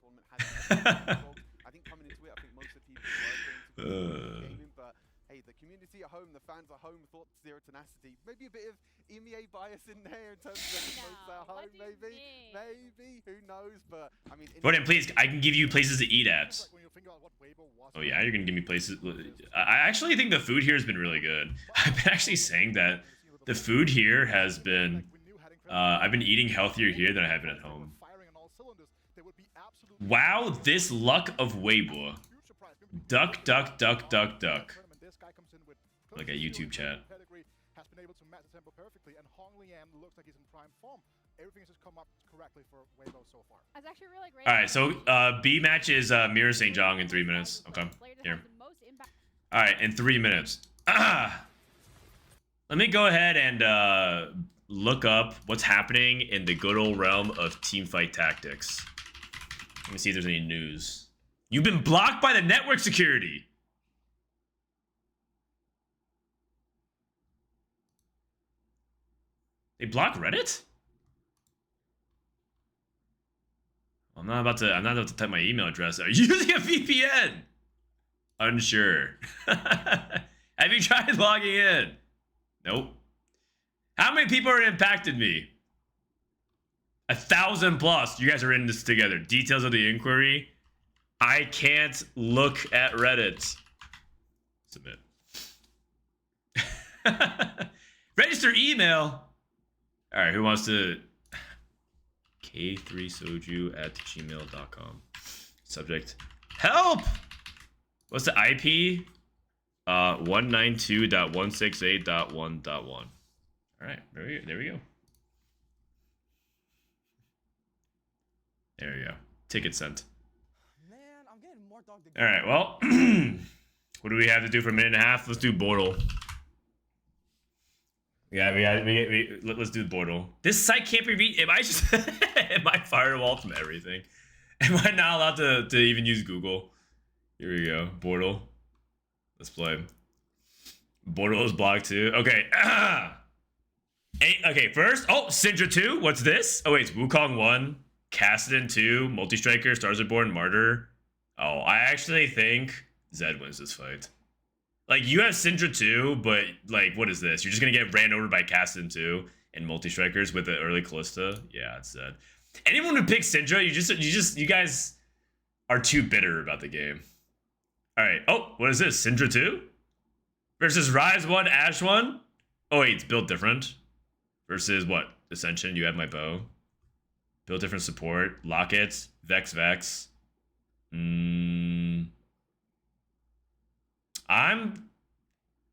think coming into it, I think most of the people were going to gaming, but hey, the community at home, the fans at home thought Zero Tenacity. Maybe a bit of EMEA bias in there in terms of the folks at home, maybe, who knows? But I mean, Frodan, please, I can give you places to eat at. Oh yeah, you're gonna give me places. I actually think the food here has been really good. I've been actually saying that the food here has been. I've been eating healthier here than I have been at home. Wow, this luck of Weibo. Duck, duck, duck, duck, duck. Like a YouTube chat. Has been able to match the tempo perfectly, and Hong Liang looks like he's in prime form. Everything's just come up correctly for Weibo so far. That's actually really great. All right, so B match is Mirror St. John in 3 minutes. Okay, here. All right, in 3 minutes. Let me go ahead and look up what's happening in the good old realm of teamfight tactics. Let me see if there's any news. You've been blocked by the network security. They block Reddit? I'm not about to type my email address. Are you using a VPN? Unsure. Have you tried logging in? Nope. How many people are impacted me? 1,000 plus. You guys are in this together. Details of the inquiry. I can't look at Reddit. Submit. Register email. All right, who wants to? k3soju@gmail.com. Subject: help. What's the IP? 192.168.1.1. All right, there we go. There we go. Ticket sent. Man, I'm getting more dog All right, well, what do we have to do for a minute and a half? Let's do Bortle. Yeah, let's do Bortle. This site can't be reached. Am I just am I firewalled from everything? Am I not allowed to even use Google? Here we go. Bortle. Let's play. Bortle is blocked too. Okay. Okay, first. Oh, Syndra 2. What's this? Oh, wait, it's Wukong 1. Kassadin 2. Multi-Striker. Stars are Born. Martyr. Oh, I actually think Zed wins this fight. Like, you have Syndra 2, but, like, what is this? You're just going to get ran over by Kassadin 2 and Multi-Strikers with the early Callista? Yeah, it's Zed. Anyone who picks Syndra, you guys are too bitter about the game. All right. Oh, what is this? Syndra 2? Versus Rise 1, Ash 1? Oh, wait, it's built different. Versus what? Ascension, you have my bow. Built different support. Lockets. Vex.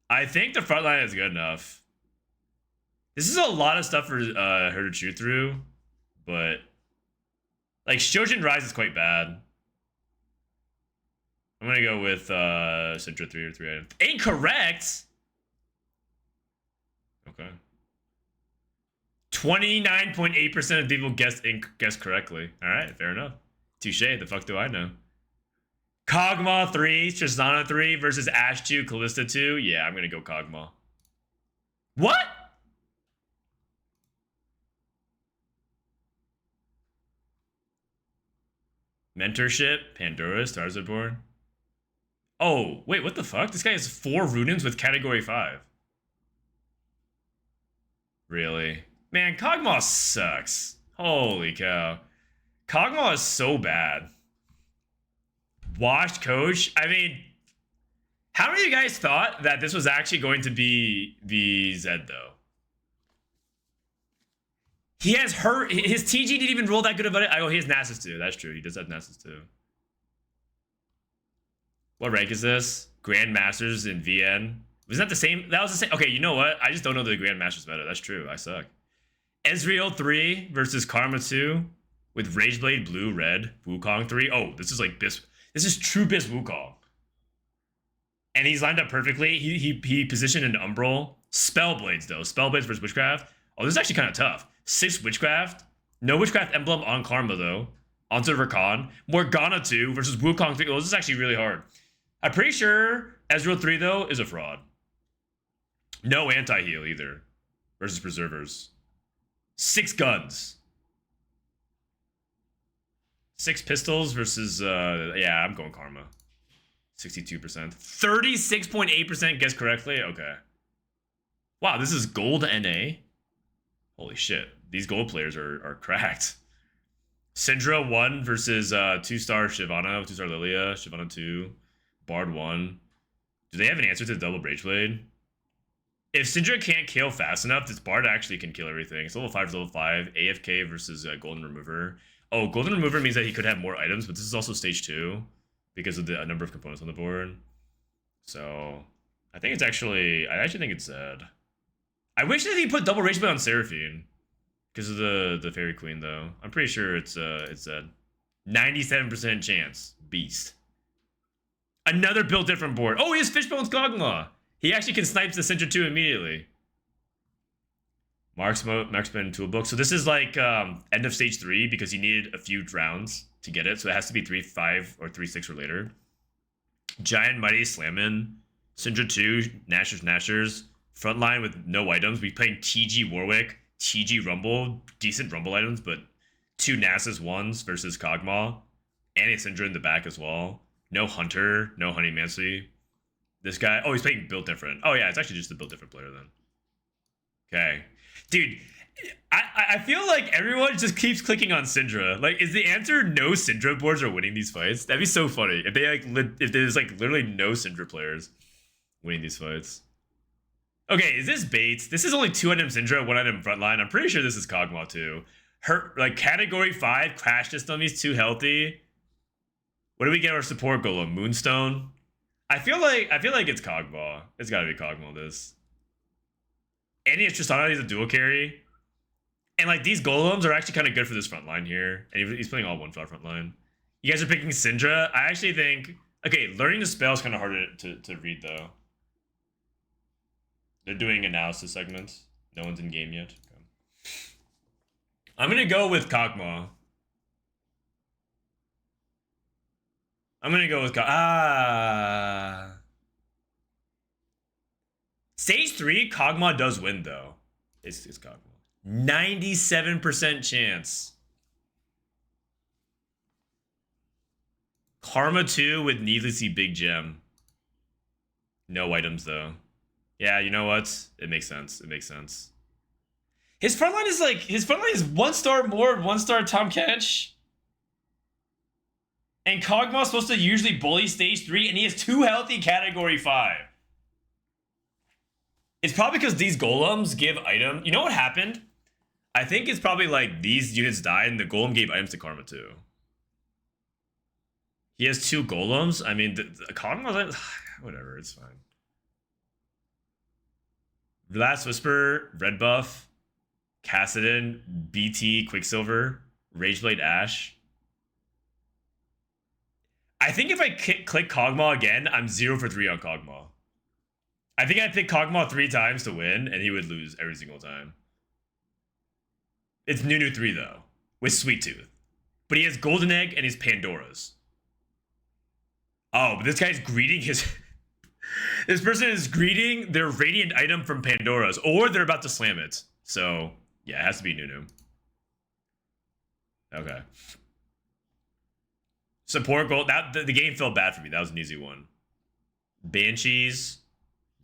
I think the front line is good enough. This is a lot of stuff for her to chew through. But, like, Shojin Rise is quite bad. I'm gonna go with Syndra 3 or 3 items. Incorrect! Okay. 29.8% of people guessed correctly. Alright, fair enough. Touche, the fuck do I know? Kog'Maw 3, Tristana 3 versus Ashe 2, Callista 2. Yeah, I'm gonna go Kog'Maw. What? Mentorship, Pandora, Stars Are Born. Oh, wait, what the fuck? This guy has 4 Runins with category 5. Really? Man, Kog'Maw sucks. Holy cow. Kog'Maw is so bad. Washed coach? I mean, how many of you guys thought that this was actually going to be the Zed, though? He has his TG didn't even roll that good of it. Oh, he has Nasus too. That's true. He does have Nasus too. What rank is this? Grandmasters in VN. Was that the same? That was the same. Okay, you know what? I just don't know the Grandmasters meta. That's true. I suck. Ezreal 3 versus Karma 2 with Rageblade Blue, Red, Wukong 3. Oh, this is like This is true Bis Wukong. And he's lined up perfectly. He positioned an Umbral. Spellblades, though. Spellblades versus Witchcraft. Oh, this is actually kind of tough. 6 Witchcraft. No Witchcraft emblem on Karma, though. Onto Rakan. Morgana 2 versus Wukong 3. Oh, this is actually really hard. I'm pretty sure Ezreal 3, though, is a fraud. No anti-heal, either. Versus Preservers. 6 guns. 6 pistols versus, yeah, I'm going Karma. 62%. 36.8% guessed correctly? Okay. Wow, this is gold NA? Holy shit. These gold players are cracked. Syndra 1 versus 2-star Shyvana, 2-star Lilia, Shyvana 2, Bard 1. Do they have an answer to the double Braceblade? If Syndra can't kill fast enough, this Bard actually can kill everything. It's level 5 versus level 5. AFK versus Golden Remover. Oh, Golden Remover means that he could have more items, but this is also stage 2 because of the number of components on the board. So, I think it's actually... I actually think it's Zed. I wish that he put double Rageblade on Seraphine because of the Fairy Queen, though. I'm pretty sure it's Zed. 97% chance. Beast. Another built different board. Oh, he has Fishbone's Kog'Maw. He actually can snipe the Syndra 2 immediately. Marksman Toolbook. So this is like end of stage 3 because he needed a few rounds to get it. So it has to be 3-5 or 3-6 or later. Giant Mighty Slammin. Syndra 2, Nashers. Frontline with no items. We playing TG Warwick, TG Rumble. Decent Rumble items, but 2 Nasus 1s versus Kog'Maw. And a Syndra in the back as well. No Hunter, no Honeymancy. This guy, oh, he's playing built different. Oh yeah, it's actually just a built different player then. Okay. Dude, I feel like everyone just keeps clicking on Syndra. Like, is the answer no Syndra boards are winning these fights? That'd be so funny if they if there's like literally no Syndra players winning these fights. Okay, is this Bates? This is only 2 item Syndra, 1 item frontline. I'm pretty sure this is Kog'Maw too. Her like category 5 crash test dummies too healthy. What do we get our support golem? Moonstone. I feel like it's Kog'Maw. It's got to be Kog'Maw. This. And it's Tristana. He's a dual carry. And like these golems are actually kind of good for this front line here. And he's playing all 1-star front line. You guys are picking Syndra. I actually think, okay, learning the spell is kind of hard to read though. They're doing analysis segments. No one's in game yet. Okay. I'm gonna go with Kog'Maw. Stage 3, Kog'Maw does win though. It's Kog'Maw. 97% chance. Karma 2 with needlessly big gem. No items though. Yeah, you know what? It makes sense. It makes sense. His frontline is 1-star Mord, 1-star Tom Kench. And Kog'Maw's supposed to usually bully stage 3, and he has 2 healthy category 5. It's probably because these golems give item. You know what happened? I think it's probably like these units died and the golem gave items to Karma too. He has 2 golems. I mean, the Kog'Maw's whatever, it's fine. Last Whisper, Red Buff, Cassidon, BT, Quicksilver, Rageblade, Ash. I think if I click Kog'Maw again, I'm 0 for 3 on Kog'Maw. I think I picked Kog'Maw 3 times to win, and he would lose every single time. It's Nunu 3, though, with Sweet Tooth. But he has Golden Egg and he's Pandora's. Oh, but this guy's greeting his... This person is greeting their Radiant item from Pandora's, or they're about to slam it. So, yeah, it has to be Nunu. Okay. Support gold. The game felt bad for me. That was an easy one. Banshees,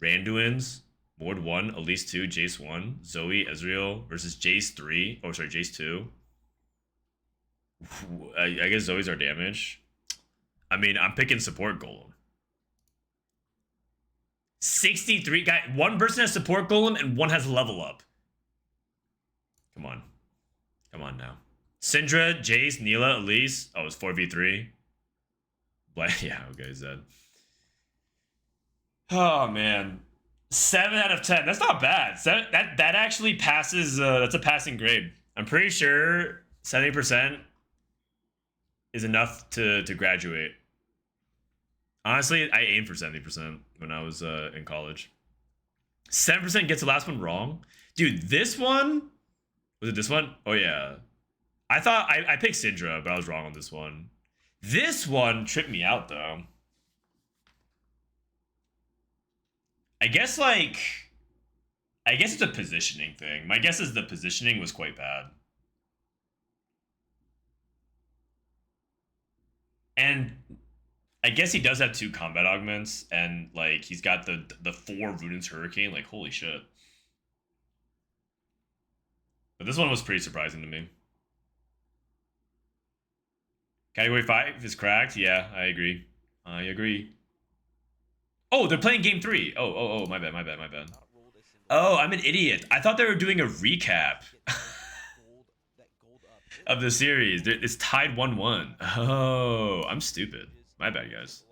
Randuins, Mord 1, Elise 2, Jace 1, Zoe, Ezreal versus Jace 3. Oh, sorry, Jace 2. I guess Zoe's our damage. I mean, I'm picking support golem. 63 guy. 1 person has support golem and 1 has level up. Come on. Come on now. Syndra, Jace, Neela, Elise. Oh, it's 4v3. Yeah, okay, Zed. Oh, man. 7 out of 10. That's not bad. That actually passes. That's a passing grade. I'm pretty sure 70% is enough to graduate. Honestly, I aimed for 70% when I was in college. 7% gets the last one wrong. Dude, this one... Was it this one? Oh, yeah. I thought... I picked Syndra, but I was wrong on this one. This one tripped me out, though. I guess, like... I guess it's a positioning thing. My guess is the positioning was quite bad. And... I guess he does have 2 combat augments, and like he's got the 4 Ruden's Hurricane. Like, holy shit! But this one was pretty surprising to me. Category 5 is cracked. Yeah, I agree. I agree. Oh, they're playing game 3. Oh, my bad. Oh, I'm an idiot. I thought they were doing a recap of the series. It's tied 1-1. Oh, I'm stupid. My bad, guys.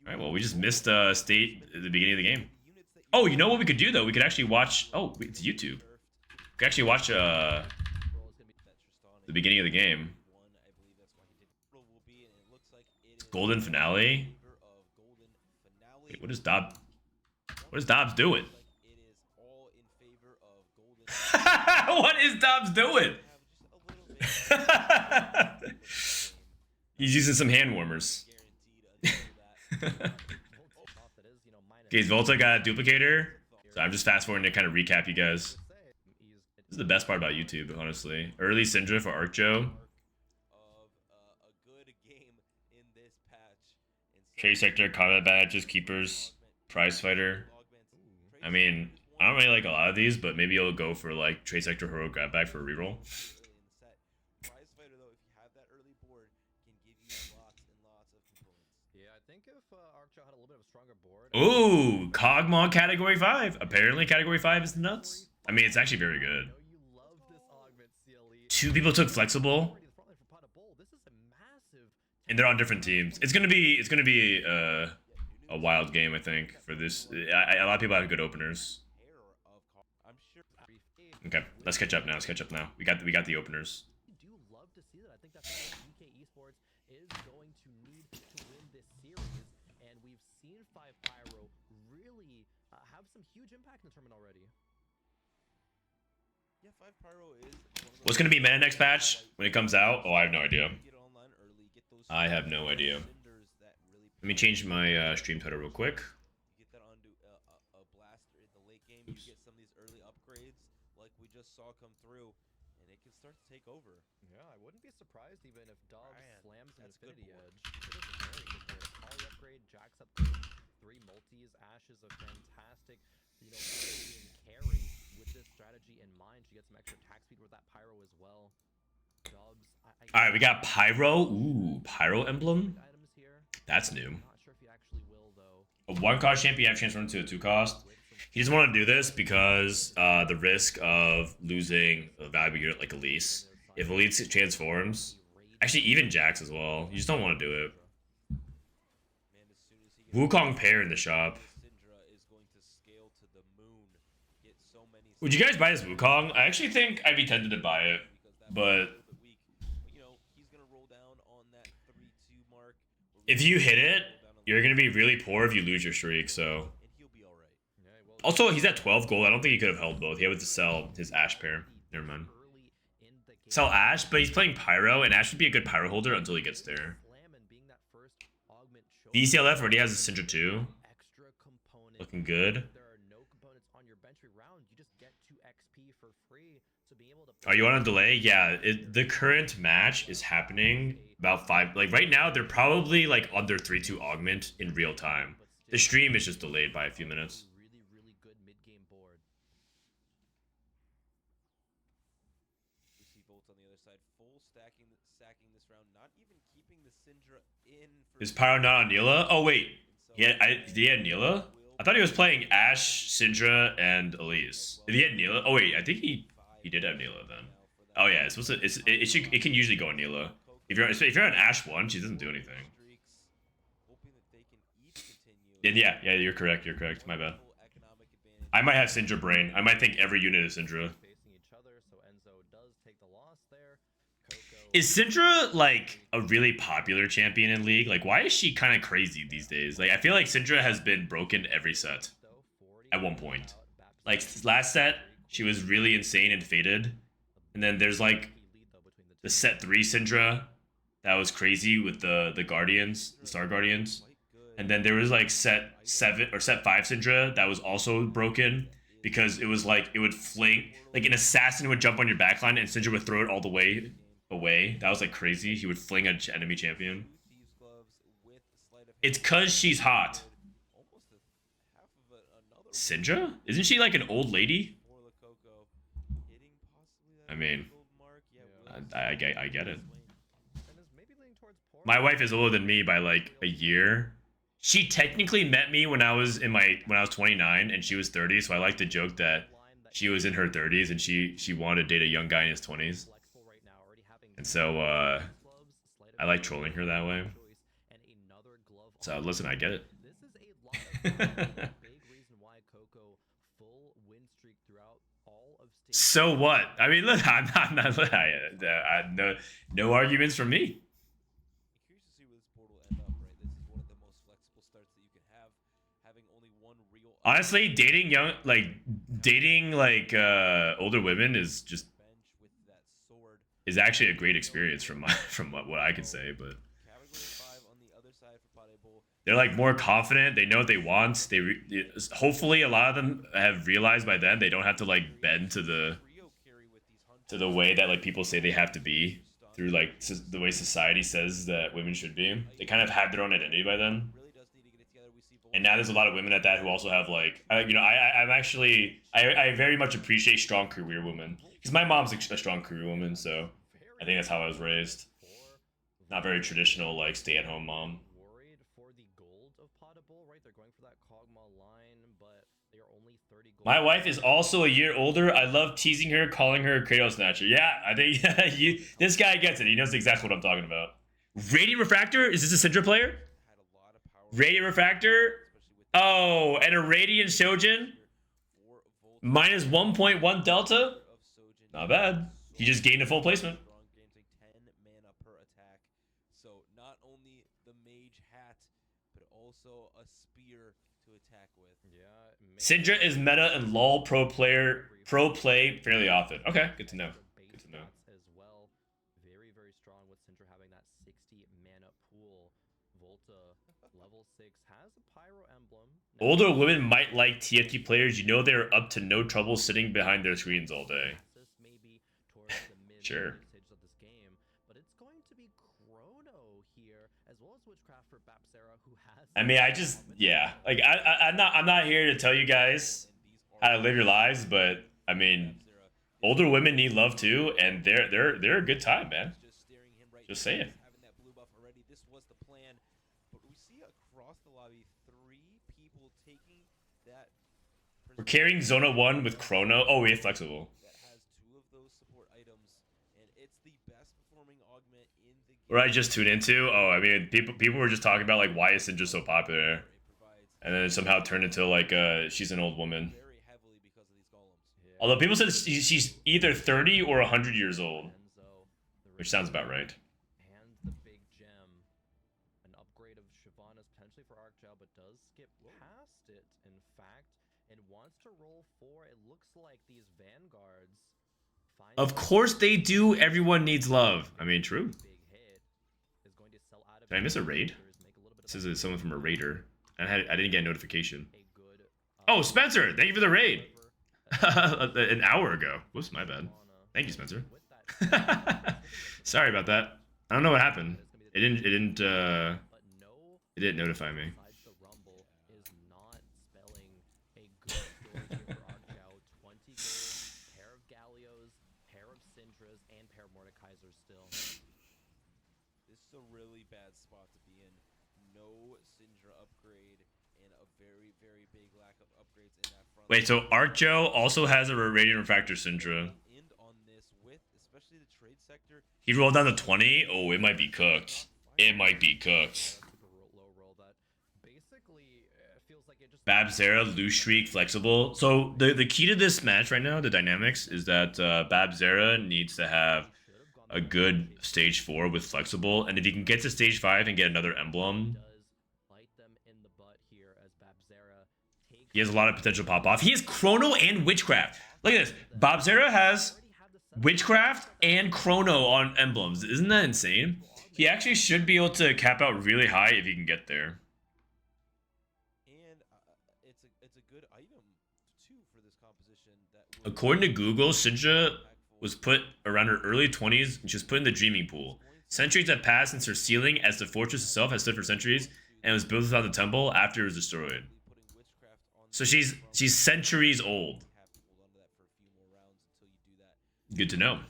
Alright, well, we just missed state at the beginning of the game. Oh, you know what we could do, though? We could actually watch... Oh, it's YouTube. We could actually watch the beginning of the game. It's Golden Finale. Wait, what is Dobbs... What is Dobbs doing? What is Dobbs doing? He's using some hand warmers. Okay, Volta got a duplicator. So I'm just fast forwarding to kind of recap you guys. This is the best part about YouTube, honestly. Early Syndra for Arcjo. K Sector, combat badges, keepers, prize fighter. I mean, I don't really like a lot of these, but maybe I'll go for like Trace Sector Hero grab back for a reroll. Prize fighter though, if you have that early board, can give you lots and lots of components. Yeah, I think if Arcjo had a little bit of a stronger board. Ooh, Cogmon Category 5. Apparently Category 5 is nuts. I mean, it's actually very good. 2 people took Flexible. And they're on different teams. It's gonna be a wild game, I think, for this. A lot of people have good openers. Okay, let's catch up now. Let's catch up now. We got the openers. I do love to see that. I think that's why Geekay Esports is going to need to win this series, and we've seen 5Pyro really have some huge impact in the tournament already. Yeah, 5Pyro is. What's gonna be meta next patch when it comes out? Oh, I have no idea. I have no idea. Let me change my stream title real quick. You get that onto a blaster in the late game. You get some of these early upgrades, like we just saw come through, and it can start to take over. Yeah, I wouldn't be surprised even if Dobbs slams an Infinity Edge. It is a very good board. Poly upgrade, Jax upgrade, 3 multis, Ashes are fantastic. You know, being carry with this strategy in mind. She gets some extra attack speed with that Pyro as well. Dobbs, All right, we got Pyro. Ooh, Pyro emblem. That's new. A 1-cost champion, you have transformed into a 2-cost. He doesn't want to do this because the risk of losing a valuable unit like Elise. If Elise transforms, actually even Jax as well. You just don't want to do it. Wukong pair in the shop. Would you guys buy this Wukong? I actually think I'd be tempted to buy it, but if you hit it, you're going to be really poor if you lose your streak, so. Also, he's at 12 gold. I don't think he could have held both. He had to sell his Ashe pair. Never mind. Sell Ashe, but he's playing Pyro, and Ashe would be a good Pyro holder until he gets there. VCLF already has a Syndra too. Looking good. Are you on a delay? Yeah, the current match is happening about 5. Like right now, they're probably like under 3-2 augment in real time. The stream is just delayed by a few minutes. Really good mid-game board. We see Bolt on the other side, full sacking this round, not even keeping the Syndra in. Is Pyro not on Neela? Oh wait, did he have Neela? I thought he was playing Ashe, Syndra, and Elise. Did he have Neela? Oh wait, I think he did have Neela then. Oh yeah, it's supposed to. It can usually go on Neela. If you're on Ashe 1, she doesn't do anything. Yeah, you're correct. You're correct. My bad. I might have Syndra brain. I might think every unit is Syndra. Is Syndra like a really popular champion in League? Like, why is she kind of crazy these days? Like, I feel like Syndra has been broken every set at one point. Like last set, she was really insane and faded, and then there's like the set 3 Syndra that was crazy with the Guardians, the Star Guardians. And then there was like set 7 or set 5 Syndra that was also broken because it was like it would fling, like an assassin would jump on your backline and Syndra would throw it all the way away. That was like crazy. He would fling an enemy champion. It's cause she's hot. Syndra? Isn't she like an old lady? I mean, I get it. My wife is older than me by like a year. She technically met me when I was 29 and she was 30, so I like to joke that she was in her 30s and she wanted to date a young guy in his 20s. And so I like trolling her that way. So listen, I get it. So what? I mean, look, I'm not no arguments from me. Honestly, dating older women is actually a great experience from what I can say, but they're like more confident. They know what they want. Hopefully a lot of them have realized by then they don't have to like bend to the way that like people say they have to be through like the way society says that women should be. They kind of have their own identity by then. And now there's a lot of women at that who also have like, you know, I very much appreciate strong career women because my mom's a strong career woman, so I think that's how I was raised. Not very traditional like stay-at-home mom. Worried for the gold of Potable, right? They're going for that Kog'Maw line, but they are only 30 gold. My wife is also a year older. I love teasing her, calling her a cradle snatcher. Yeah, I think this guy gets it. He knows exactly what I'm talking about. Radiant Refractor? Is this a Syndra player? Radiant Refractor? Oh, and a Radiant Shojin? Minus 1.1 Delta? Not bad. He just gained a full placement. So not only the mage hat, but also a spear to attack with. Yeah. Syndra is meta and LoL pro play fairly often. Okay, good to know. Good to know. As well, very strong with Syndra having that 60 mana pool. Volta level 6 has a pyro emblem. Older women might like TFT players. You know they're up to no trouble sitting behind their screens all day. Maybe towards the mid Sure. stages of this game, but it's going to be Chrono here as well as Witchcraft for Babsera, who has. I mean, like I'm not here to tell you guys how to live your lives, but I mean, older women need love too, and they're a good time, man. Just saying. Having that blue buff already, this was the plan, but we see across the lobby 3 people taking that. We're carrying Zona 1 with Chrono. Oh, we have Flexible. That has 2 of those support items, and it's the best performing augment in the game. Where I just tuned into. Oh, I mean, people were just talking about like why is Syndra so popular, and then it somehow turned into like she's an old woman. Very heavily because of these golems. Although people said she's either 30 or 100 years old, which sounds about right. And the big gem, an upgrade of Shyvana's potentially for Arcgel, but does skip past it, in fact, and wants to roll 4. It looks like these Vanguards. Of course they do. Everyone needs love. I mean, true. Did I miss a raid? This is someone from a raider. I didn't get a notification. Oh, Spencer! Thank you for the raid. An hour ago. Whoops, my bad. Thank you, Spencer. Sorry about that. I don't know what happened. It didn't notify me. This is a really bad spot to be in. No Syndra upgrade and a very big lack of upgrades in that front. Wait, so Arcjo also has a Radiant Refractor Syndra. End on this with especially the trade sector. He rolled down to 20? Oh, it might be cooked. It might be cooked. Babzera, loose streak, flexible. So the key to this match right now, the dynamics, is that Babzera needs to have a good stage 4 with flexible, and if he can get to stage 5 and get another emblem, he has a lot of potential pop off. He has Chrono and Witchcraft. Look at this. Babzera has Witchcraft and Chrono on emblems. Isn't that insane? He actually should be able to cap out really high if he can get there. And it's a good item too for this composition. According to Google, Syndra was put around her early 20s and she was put in the Dreaming Pool. Centuries have passed since her ceiling, as the fortress itself has stood for centuries, and was built without the temple after it was destroyed. So she's centuries old. Good to know.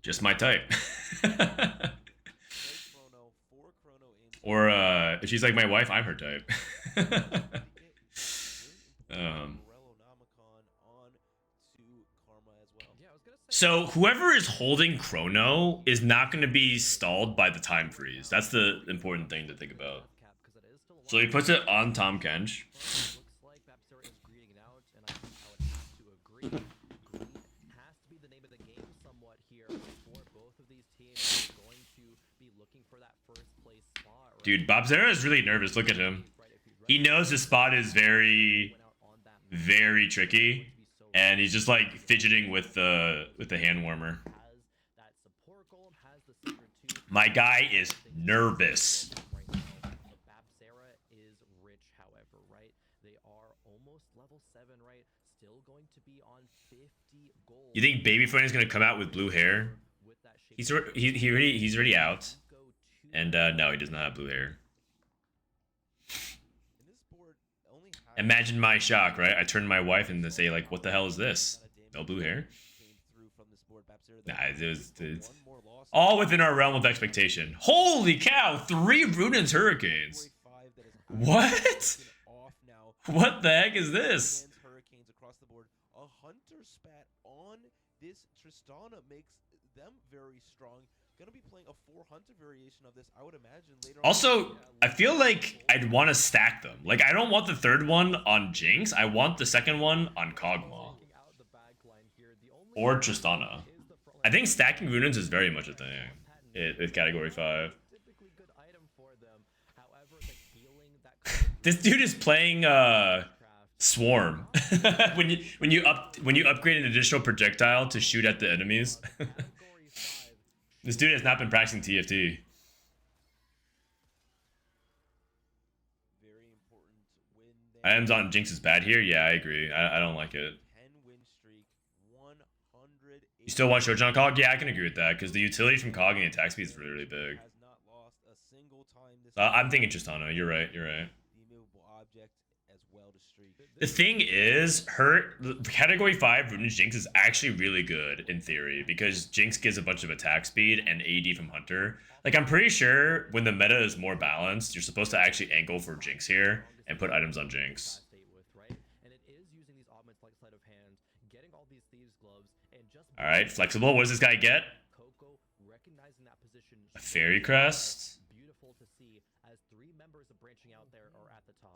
Just my type. Or if she's like my wife, I'm her type. So whoever is holding Chrono is not going to be stalled by the time freeze. That's the important thing to think about. So he puts it on Tom Kench. Dude, Babzera is really nervous. Look at him. He knows his spot is very tricky. And he's just like fidgeting with the hand warmer. My guy is nervous. Babzera is rich, however, right? They are almost level 7, right? Still going to be on 50 gold. You think Baby Frodan is gonna come out with blue hair? He's already out. And no, he does not have blue hair. Imagine my shock, right? I turn to my wife and they say, like, what the hell is this? No blue hair? Nah, it's all within our realm of expectation. Holy cow! 3 Runan's Hurricanes. What? What the heck is this? Hurricanes across the board. A Hunter spat on this Tristana makes them very strong. Gonna be playing a 4 Hunter variation of this, I would imagine later. Also, I feel like I'd want to stack them. Like, I don't want the third one on Jinx. I want the second one on Kog'Maw. Or Tristana. I think stacking Runans is very much a thing with Category 5. This dude is playing Swarm. when you upgrade an additional projectile to shoot at the enemies. This dude has not been practicing TFT. Items on Jinx is bad here? Yeah, I agree. I don't like it. You still want Shojan Cog? Yeah, I can agree with that, because the utility from Cog and the attack speed is really, really big. I'm thinking Tristana. You're right, you're right. The thing is, her Category 5 Ruined Jinx is actually really good in theory, because Jinx gives a bunch of attack speed and AD from Hunter. Like, I'm pretty sure when the meta is more balanced, you're supposed to actually angle for Jinx here and put items on Jinx. Alright, flexible. What does this guy get? A Fairy Crest.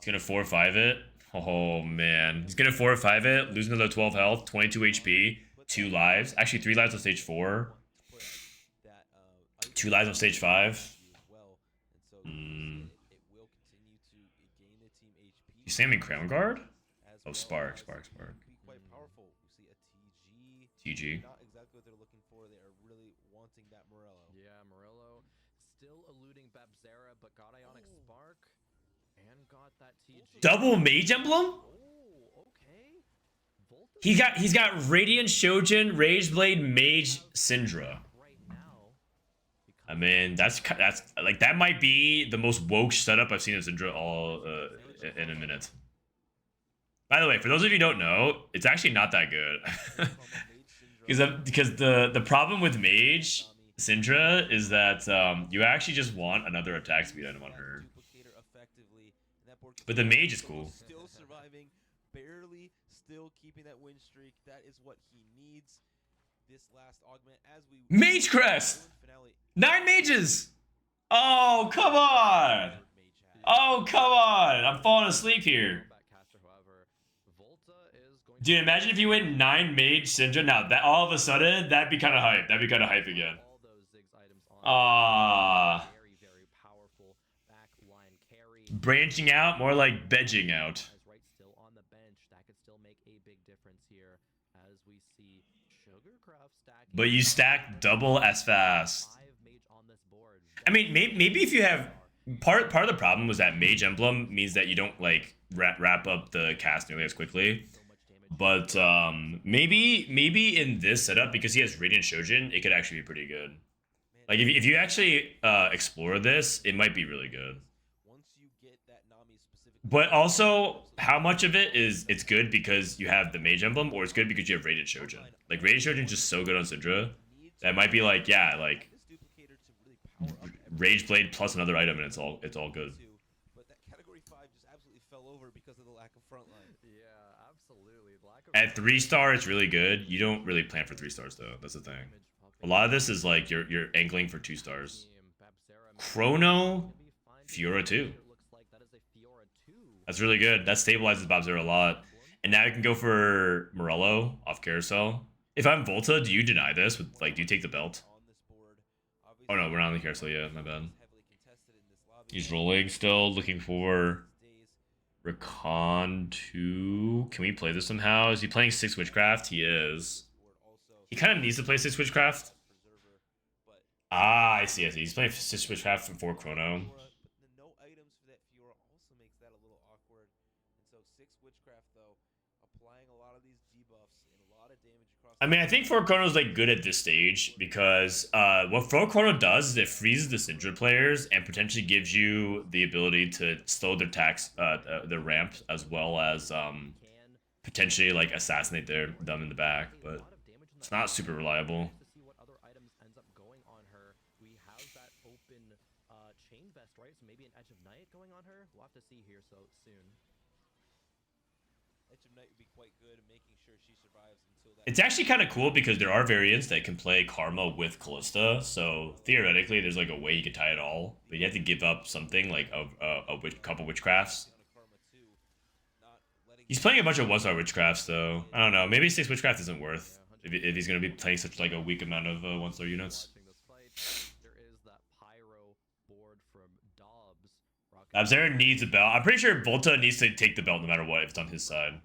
He's gonna 4-5 it. Oh man. He's gonna 4-5 it, lose another 12 health, 22 HP, 2 lives. Actually, 3 lives on stage 4. 2 lives on stage 5. You spamming Crown Guard? Oh, Spark. TG. Not exactly what they're looking for. They are really wanting that Morello. Yeah, Morello still eluding Babzera, but got Ionic Spark and got that TG. Double Mage Emblem? Oh, okay. He's got Radiant Shojin, Rageblade, Mage, Syndra. I mean, that's like that might be the most woke setup I've seen in Syndra all in a minute. By the way, for those of you who don't know, it's actually not that good. Because the problem with Mage Syndra is that you actually just want another attack speed item on her. But the Mage is cool. Still surviving, barely still keeping that win streak. That is what he needs. This last augment as we Mage Crest! 9 mages! Oh, come on! Oh, come on! I'm falling asleep here. Dude, imagine if you went 9 Mage Syndra. Now, that all of a sudden, that'd be kind of hype. That'd be kind of hype again. Ah. Branching out, more like bedging out. But you stack double as fast. I mean, maybe if you have... Part of the problem was that Mage Emblem means that you don't, like, wrap up the cast nearly as quickly. But maybe in this setup, because he has Radiant Shojin, it could actually be pretty good. Like, if you actually explore this, it might be really good. But also, how much of it is it's good because you have the Mage Emblem, or it's good because you have Radiant Shojin? Like, Radiant Shojin is just so good on Syndra that might be like, yeah, like Rageblade plus another item, and it's all good. But that Category 5 just absolutely fell over because of the lack of frontline. Yeah, absolutely. At 3-star, it's really good. You don't really plan for 3 stars though. That's the thing. A lot of this is like you're angling for 2 stars. Chrono, Fiora 2. That's really good. That stabilizes Babzera a lot. And now you can go for Morello off Carousel. If I'm Volta, do you deny this? With like, do you take the belt? Oh no, we're not on the Carousel yet. My bad. He's rolling still, looking for Recon 2. Can we play this somehow? Is he playing 6 Witchcraft? He is. He kind of needs to play 6 Witchcraft. Ah, I see. He's playing 6 Witchcraft and 4 Chrono. I mean, I think 4 Chrono is like good at this stage because what 4 Chrono does is it freezes the Syndra players and potentially gives you the ability to slow their their ramp as well as potentially like assassinate them in the back, but it's not super reliable. Chain vest, right? So maybe an Edge of Night going on her. We'll have to see here so soon. Edge of Night would be quite good at making sure she survives until that. It's actually kind of cool because there are variants that can play Karma with Callista, so theoretically there's like a way you could tie it all, but you have to give up something like a couple witchcrafts. He's playing a bunch of 1-star witchcrafts though. I don't know, maybe 6 witchcraft isn't worth if he's gonna be playing such like a weak amount of 1-star units. Abzera needs a belt. I'm pretty sure Volta needs to take the belt no matter what if it's on his side.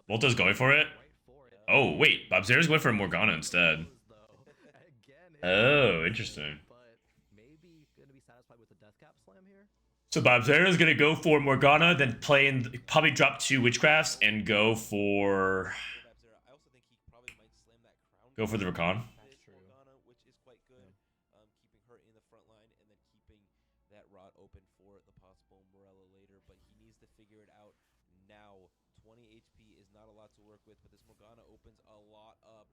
Volta's going for it? Oh, wait. Abzera's going for Morgana instead. Oh, interesting. So Abzera's going to go for Morgana, then play in, probably drop 2 witchcrafts and go for the Rakan. Open for the possible Morella later, but he needs to figure it out now. 20 HP is not a lot to work with, but this Morgana opens a lot up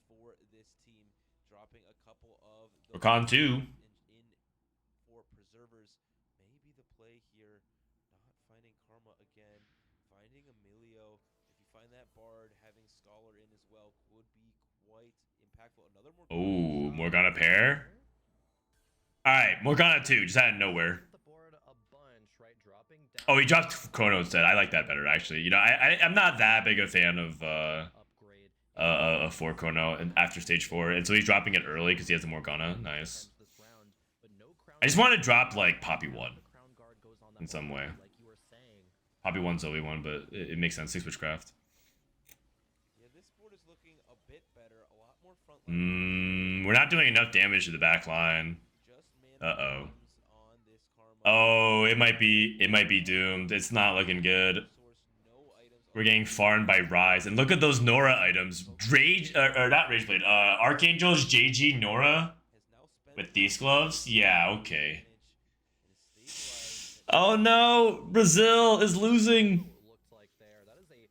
for this team, dropping a couple of Rakan too. In for preservers. Maybe the play here, not finding Karma again, finding Emilio. If you find that Bard, having Scholar in as well would be quite impactful. Another Morgana. Oh, Morgana pair. All right, Morgana 2, just out of nowhere. Oh, he dropped Chrono instead. I like that better, actually. You know, I'm not that big a fan of 4 Chrono and after stage 4, and so he's dropping it early because he has a Morgana. Nice. I just want to drop like Poppy 1 in some way. Poppy 1, Zoe 1, but it makes sense. 6 witchcraft. Yeah, this board is looking a bit better. A lot more front line. We're not doing enough damage to the back line. Uh-oh. Oh, it might be doomed. It's not looking good. We're getting farmed by Rise. And look at those Nora items. Rage, or not Rageblade, Archangel's JG Nora with these gloves? Yeah, okay. Oh no, Brazil is losing. That is a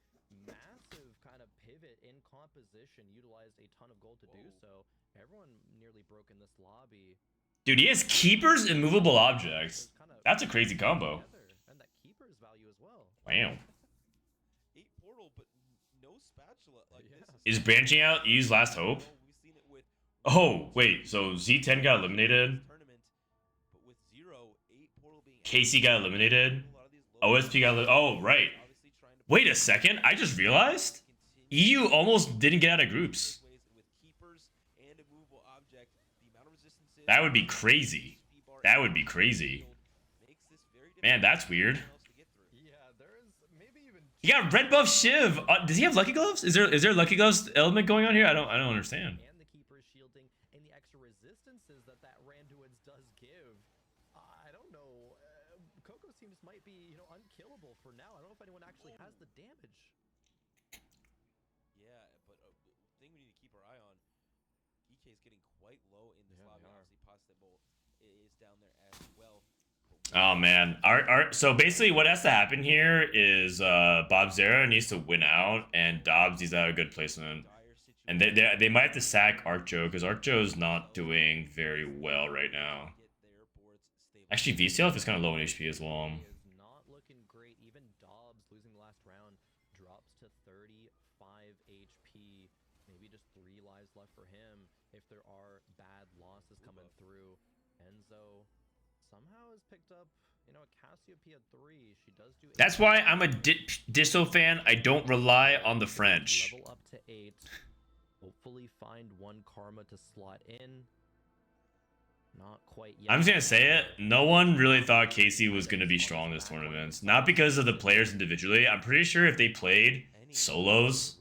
massive kind of pivot in composition. Utilized a ton of gold to do so. Everyone nearly broke in this lobby. Dude, he has Keeper's immovable objects. That's a crazy combo. And that Keeper's value as well. Wow. 8 portal, but no spatula. Like this is branching out E's last hope? Oh, wait. So Z10 got eliminated. Casey got eliminated. OSP got eliminated. Oh, right. Wait a second. I just realized EU almost didn't get out of groups. That would be crazy. That would be crazy. Man, that's weird. He got red buff Shiv. Does he have Lucky Gloves? Is there Lucky Gloves element going on here? I don't understand. And the Keeper shielding and the extra resistances that Randuin's does give. I don't know. Coco's teams might be, unkillable for now. I don't know if anyone actually has the damage. Yeah, but thing we need to keep our eye on. EK is getting quite low in this lobby. Obviously, Possible is down there as well. Oh man, so basically what has to happen here is Bobzera needs to win out and Dobbs needs to have a good placement, and they might have to sack Arcjo because Arcjo is not doing very well right now. Actually, VCLF is kind of low in HP as well. Not looking great. Even Dobbs losing the last round drops to 35 HP. Maybe just 3 lives left for him if there are bad losses coming through. Enzo somehow has picked up, a Cassiopeia 3. She does do. That's why I'm a Disso fan. I don't rely on the French. Level up to 8. Hopefully find 1 Karma to slot in. Not quite yet. I'm just gonna say it. No one really thought Casey was gonna be strong this tournament. Not because of the players individually. I'm pretty sure if they played solos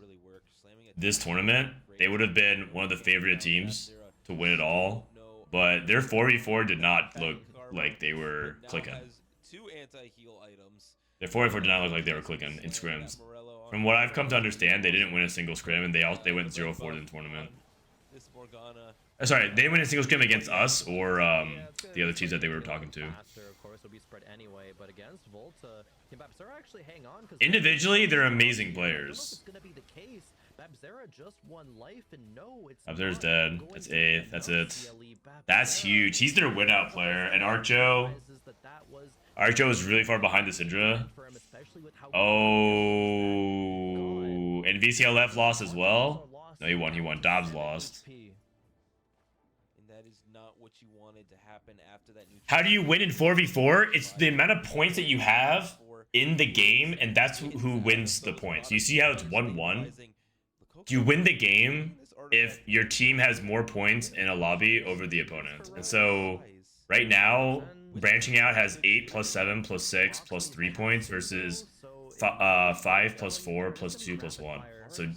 this tournament, they would have been one of the favorite teams to win it all. But their 4v4 did not look like they were clicking. Has 2 anti-heal items. Their 4v4 did not look like they were clicking in scrims. From what I've come to understand, they didn't win a single scrim, and they went 0-4 in the tournament. Sorry, they didn't win a single scrim against us or the other teams that they were talking to. Individually, they're amazing players. Babzera's dead. That's 8th. That's it. That's huge. He's their win-out player. And Archo is really far behind the Syndra. Oh, and VCLF lost as well. No, he won. He won. Dobbs lost. How do you win in 4v4? It's the amount of points that you have in the game, and that's who wins the points. You see how it's 1-1? You win the game if your team has more points in a lobby over the opponent. And so right now, Branching Out has 8 + 7 + 6 + 3 points versus 5 + 4 + 2 + 1. So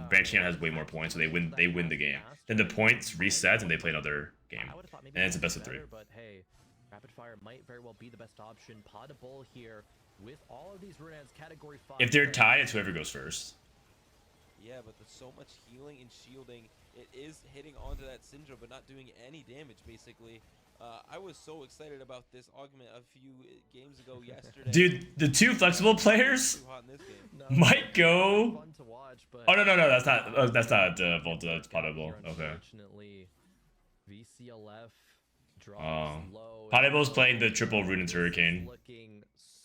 Branching Out has way more points, so they win the game. Then the points reset and they play another game. And it's a best of 3. But hey, Rapid Fire might very well be the best option. Potable here with all of these Runans category 5. If they're tied, it's whoever goes first. Yeah, but there's so much healing and shielding. It is hitting onto that Syndra, but not doing any damage, basically. I was so excited about this augment a few games ago yesterday. Dude, the 2 flexible players might go. Oh no, that's not Volta. That's Potable. Okay. VCLF drops low. Potable's playing the triple Ruden's Hurricane. Looking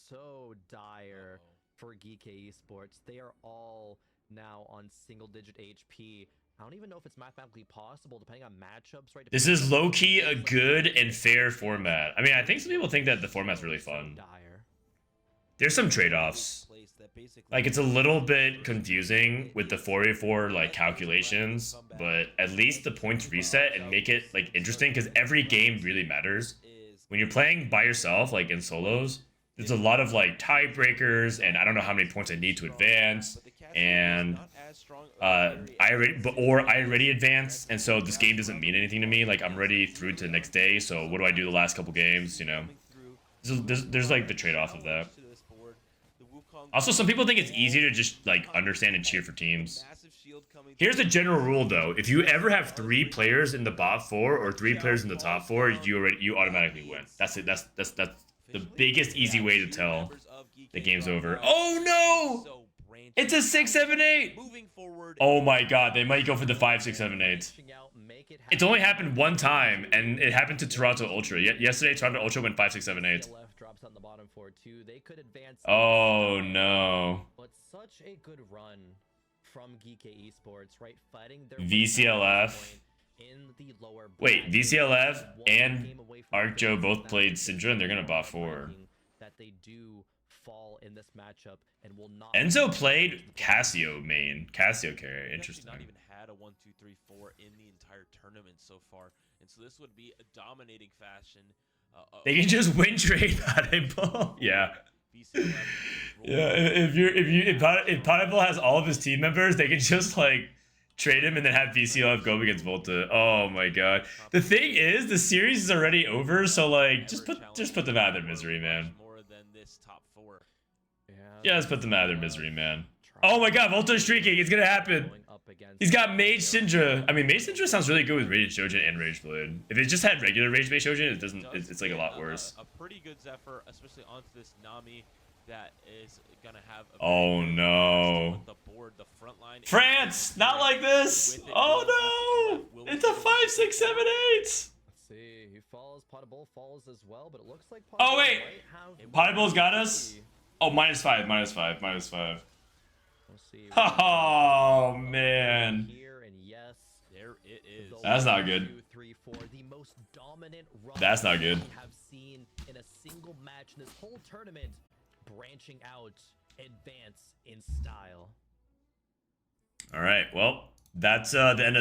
so dire for Geekay Esports. They are all now on single-digit HP. I don't even know if it's mathematically possible, depending on matchups, right? This is low-key a good and fair format. I mean, I think some people think that the format's really fun. There's some trade-offs. Like, it's a little bit confusing with the 4v4 like calculations, but at least the points reset and make it like interesting, because every game really matters. When you're playing by yourself, like in solos, there's a lot of like tiebreakers, and I don't know how many points I need to advance, and I already advanced, and so this game doesn't mean anything to me. Like, I'm ready through to the next day, so what do I do the last couple games, you know? There's like the trade-off of that. Also, some people think it's easy to just like understand and cheer for teams. Here's the general rule, though: if you ever have 3 players in the bot 4 or 3 players in the top 4, you automatically win. That's it. That's the biggest easy way to tell the game's over. Oh no! It's a 6, 7, 8. Oh my god, they might go for the 5, 6, 7, 8. It's only happened one time, and it happened to Toronto Ultra. Yesterday, Toronto Ultra went 5, 6, 7, 8. Oh no. But such a good run from Geekay Esports, right? Fighting their VCLF. Wait, VCLF and Archo both played Syndra, and they're gonna bot 4. That they do fall in this matchup and will not. Enzo played Cassio main. Cassio carry. Interesting. Not even had a 1, 2, 3, 4 in the entire tournament so far, and so this would be a dominating fashion. They can just win trade Potable. Yeah. Yeah. If Potable has all of his team members, they can just like trade him and then have VCLF go against Volta. Oh my god. The thing is, the series is already over, so like just put them out of their misery, man. Yeah, let's put them out of their misery, man. Oh my god, Volta's streaking. It's gonna happen. He's got Mage Syndra. I mean, Mage Syndra sounds really good with Rage Shojin and Rage Blade. If it just had regular Rage Based Shojin, it doesn't. It's like a lot worse. A pretty good Zephyr, especially onto this Nami, that is gonna have. Oh no! France, not like this. Oh no! It's a 5, 6, 7, 8. Let's see, he falls. Potable falls as well, but it looks like. Oh wait, Potable's got us. Oh, -5, -5, -5. Oh man. There it is. That's not good. That's not good. Have seen in a single match in this whole tournament, Branching Out advance in style. All right. Well, that's the end of